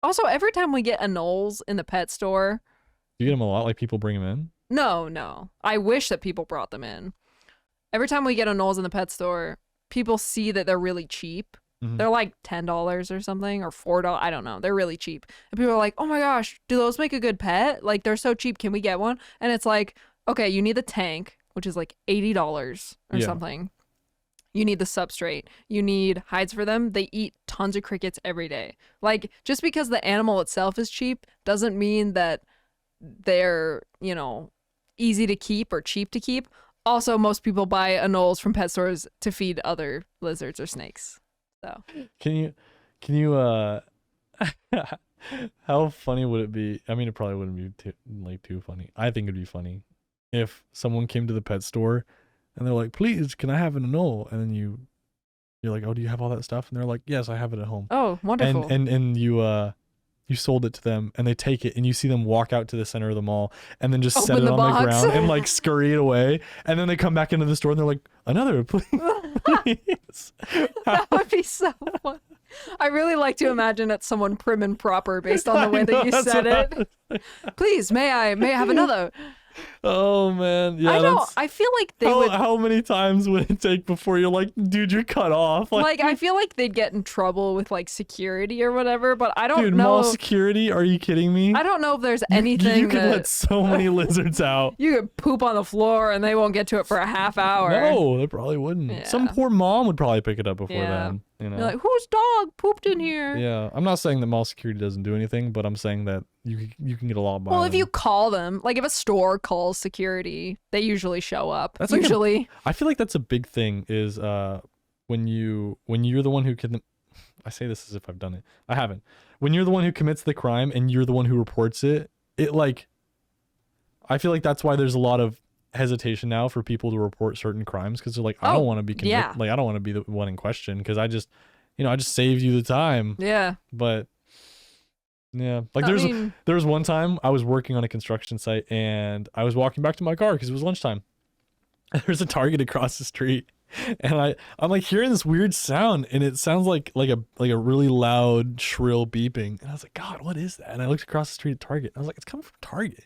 [SPEAKER 3] also, every time we get anoles in the pet store.
[SPEAKER 2] Do you get them a lot? Like people bring them in?
[SPEAKER 3] No. I wish that people brought them in. Every time we get anoles in the pet store, people see that they're really cheap.
[SPEAKER 2] Mm-hmm.
[SPEAKER 3] They're like $10 or something, or $4. I don't know. They're really cheap. And people are like, oh my gosh, do those make a good pet? Like, they're so cheap. Can we get one? And it's like, okay, you need the tank, which is like $80 or something. You need the substrate. You need hides for them. They eat tons of crickets every day. Like, just because the animal itself is cheap doesn't mean that they're, you know, easy to keep or cheap to keep. Also, most people buy anoles from pet stores to feed other lizards or snakes. So
[SPEAKER 2] Can you how funny would it be? I mean, it probably wouldn't be too funny. I think it'd be funny if someone came to the pet store and they're like, please, can I have an anole? And then you're like, oh, do you have all that stuff? And they're like, yes, I have it at home.
[SPEAKER 3] oh, wonderful.
[SPEAKER 2] And you sold it to them and they take it and you see them walk out to the center of the mall and then just set
[SPEAKER 3] Open
[SPEAKER 2] it
[SPEAKER 3] the
[SPEAKER 2] on the
[SPEAKER 3] box.
[SPEAKER 2] ground and like scurry it away. And then they come back into the store and they're like, another, please.
[SPEAKER 3] That would be so fun. I really like to imagine it's someone prim and proper based on the way that you said it. Please, may I have another?
[SPEAKER 2] Oh man, yeah.
[SPEAKER 3] I know. I feel like they would.
[SPEAKER 2] How many times would it take before you're like, dude, you're cut off?
[SPEAKER 3] Like, I feel like they'd get in trouble with like security or whatever, but I don't
[SPEAKER 2] dude,
[SPEAKER 3] know.
[SPEAKER 2] mall security? Are you kidding me?
[SPEAKER 3] I don't know if there's anything
[SPEAKER 2] You could
[SPEAKER 3] that
[SPEAKER 2] let so many lizards out.
[SPEAKER 3] you could poop on the floor and they won't get to it for a half hour.
[SPEAKER 2] No, they probably wouldn't.
[SPEAKER 3] Yeah.
[SPEAKER 2] Some poor mom would probably pick it up before
[SPEAKER 3] Yeah.
[SPEAKER 2] then. You know.
[SPEAKER 3] You're like, whose dog pooped in here?
[SPEAKER 2] Yeah, I'm not saying that mall security doesn't do anything, but I'm saying that you can get a lot by
[SPEAKER 3] Well, if
[SPEAKER 2] them.
[SPEAKER 3] you call them, like if a store calls security, they usually show up.
[SPEAKER 2] That's like
[SPEAKER 3] usually.
[SPEAKER 2] I feel like that's a big thing is when you're the one who can. I say this as if I've done it. I haven't. When you're the one who commits the crime and you're the one who reports it, I feel like that's why there's a lot of hesitation now for people to report certain crimes because they're like, I don't want to be convicted. Like I don't want to be the one in question because I just saved you the time.
[SPEAKER 3] Yeah.
[SPEAKER 2] But yeah, like
[SPEAKER 3] I
[SPEAKER 2] there
[SPEAKER 3] mean,
[SPEAKER 2] was one time I was working on a construction site and I was walking back to my car because it was lunchtime. There's a Target across the street, and I'm like hearing this weird sound, and it sounds like a really loud, shrill beeping. And I was like, God, what is that? And I looked across the street at Target. And I was like, it's coming from Target.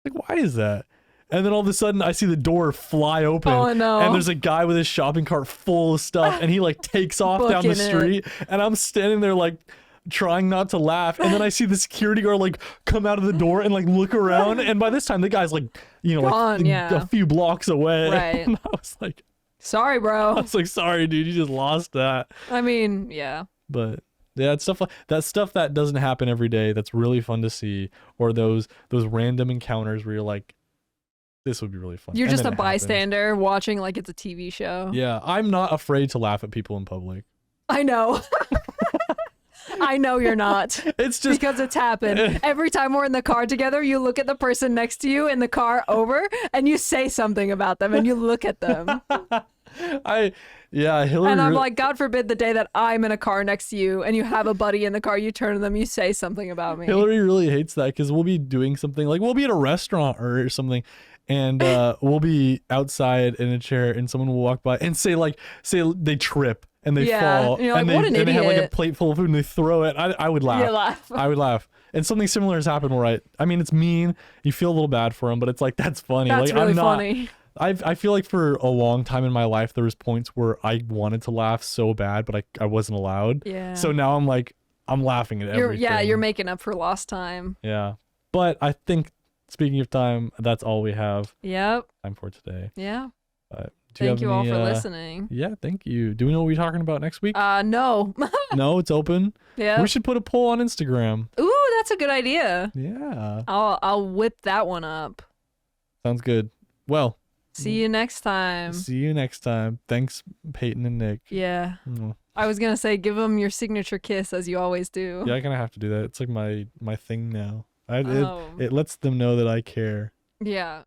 [SPEAKER 2] Like, why is that? And then all of a sudden, I see the door fly open.
[SPEAKER 3] Oh, no.
[SPEAKER 2] And there's a guy with his shopping cart full of stuff, and he like takes off down the
[SPEAKER 3] Booking it.
[SPEAKER 2] street, and I'm standing there like trying not to laugh, and then I see the security guard like come out of the door and like look around, and by this time the guy's like,
[SPEAKER 3] Gone, yeah.
[SPEAKER 2] a few blocks away.
[SPEAKER 3] Right.
[SPEAKER 2] And I was like,
[SPEAKER 3] sorry, bro.
[SPEAKER 2] sorry, dude, you just lost that.
[SPEAKER 3] I mean, yeah.
[SPEAKER 2] But yeah, it's stuff that doesn't happen every day. That's really fun to see, or those random encounters where you're like, this would be really fun.
[SPEAKER 3] You're
[SPEAKER 2] And
[SPEAKER 3] just
[SPEAKER 2] then
[SPEAKER 3] a
[SPEAKER 2] it happens.
[SPEAKER 3] bystander watching like it's a TV show.
[SPEAKER 2] Yeah, I'm not afraid to laugh at people in public.
[SPEAKER 3] I know. I know you're not.
[SPEAKER 2] It's just
[SPEAKER 3] Because it's happened. Every time we're in the car together, you look at the person next to you in the car over and you say something about them and you look at them.
[SPEAKER 2] Hillary.
[SPEAKER 3] And I'm like, God forbid the day that I'm in a car next to you and you have a buddy in the car, you turn to them, you say something about me.
[SPEAKER 2] Hillary really hates that because we'll be doing something like we'll be at a restaurant or something, and we'll be outside in a chair, and someone will walk by and say they trip and they fall,
[SPEAKER 3] and you're like,
[SPEAKER 2] and
[SPEAKER 3] what an
[SPEAKER 2] they have like a
[SPEAKER 3] idiot.
[SPEAKER 2] plate full of food and they throw it. I would laugh.
[SPEAKER 3] You laugh.
[SPEAKER 2] I would laugh. And something similar has happened where I mean, it's mean. You feel a little bad for him, but it's like that's funny.
[SPEAKER 3] That's
[SPEAKER 2] like
[SPEAKER 3] really
[SPEAKER 2] I'm not.
[SPEAKER 3] funny.
[SPEAKER 2] I feel like for a long time in my life there was points where I wanted to laugh so bad, but I wasn't allowed.
[SPEAKER 3] Yeah.
[SPEAKER 2] So now I'm like I'm laughing at everything.
[SPEAKER 3] You're making up for lost time.
[SPEAKER 2] Yeah. But I think speaking of time, that's all we have
[SPEAKER 3] Yep.
[SPEAKER 2] time for today.
[SPEAKER 3] Yeah.
[SPEAKER 2] But
[SPEAKER 3] Thank you all for listening.
[SPEAKER 2] Yeah, thank you. Do we know what we're talking about next week?
[SPEAKER 3] No.
[SPEAKER 2] No, it's open.
[SPEAKER 3] Yeah.
[SPEAKER 2] We should put a poll on Instagram.
[SPEAKER 3] Ooh, that's a good idea.
[SPEAKER 2] Yeah.
[SPEAKER 3] I'll whip that one up.
[SPEAKER 2] Sounds good. Well,
[SPEAKER 3] See you next time.
[SPEAKER 2] see you next time. Thanks, Peyton and Nick.
[SPEAKER 3] Yeah.
[SPEAKER 2] Mm.
[SPEAKER 3] I was gonna say, give them your signature kiss as you always do.
[SPEAKER 2] Yeah, I kind of have to do that. It's like my thing now.
[SPEAKER 3] Oh.
[SPEAKER 2] It lets them know that I care.
[SPEAKER 3] Yeah.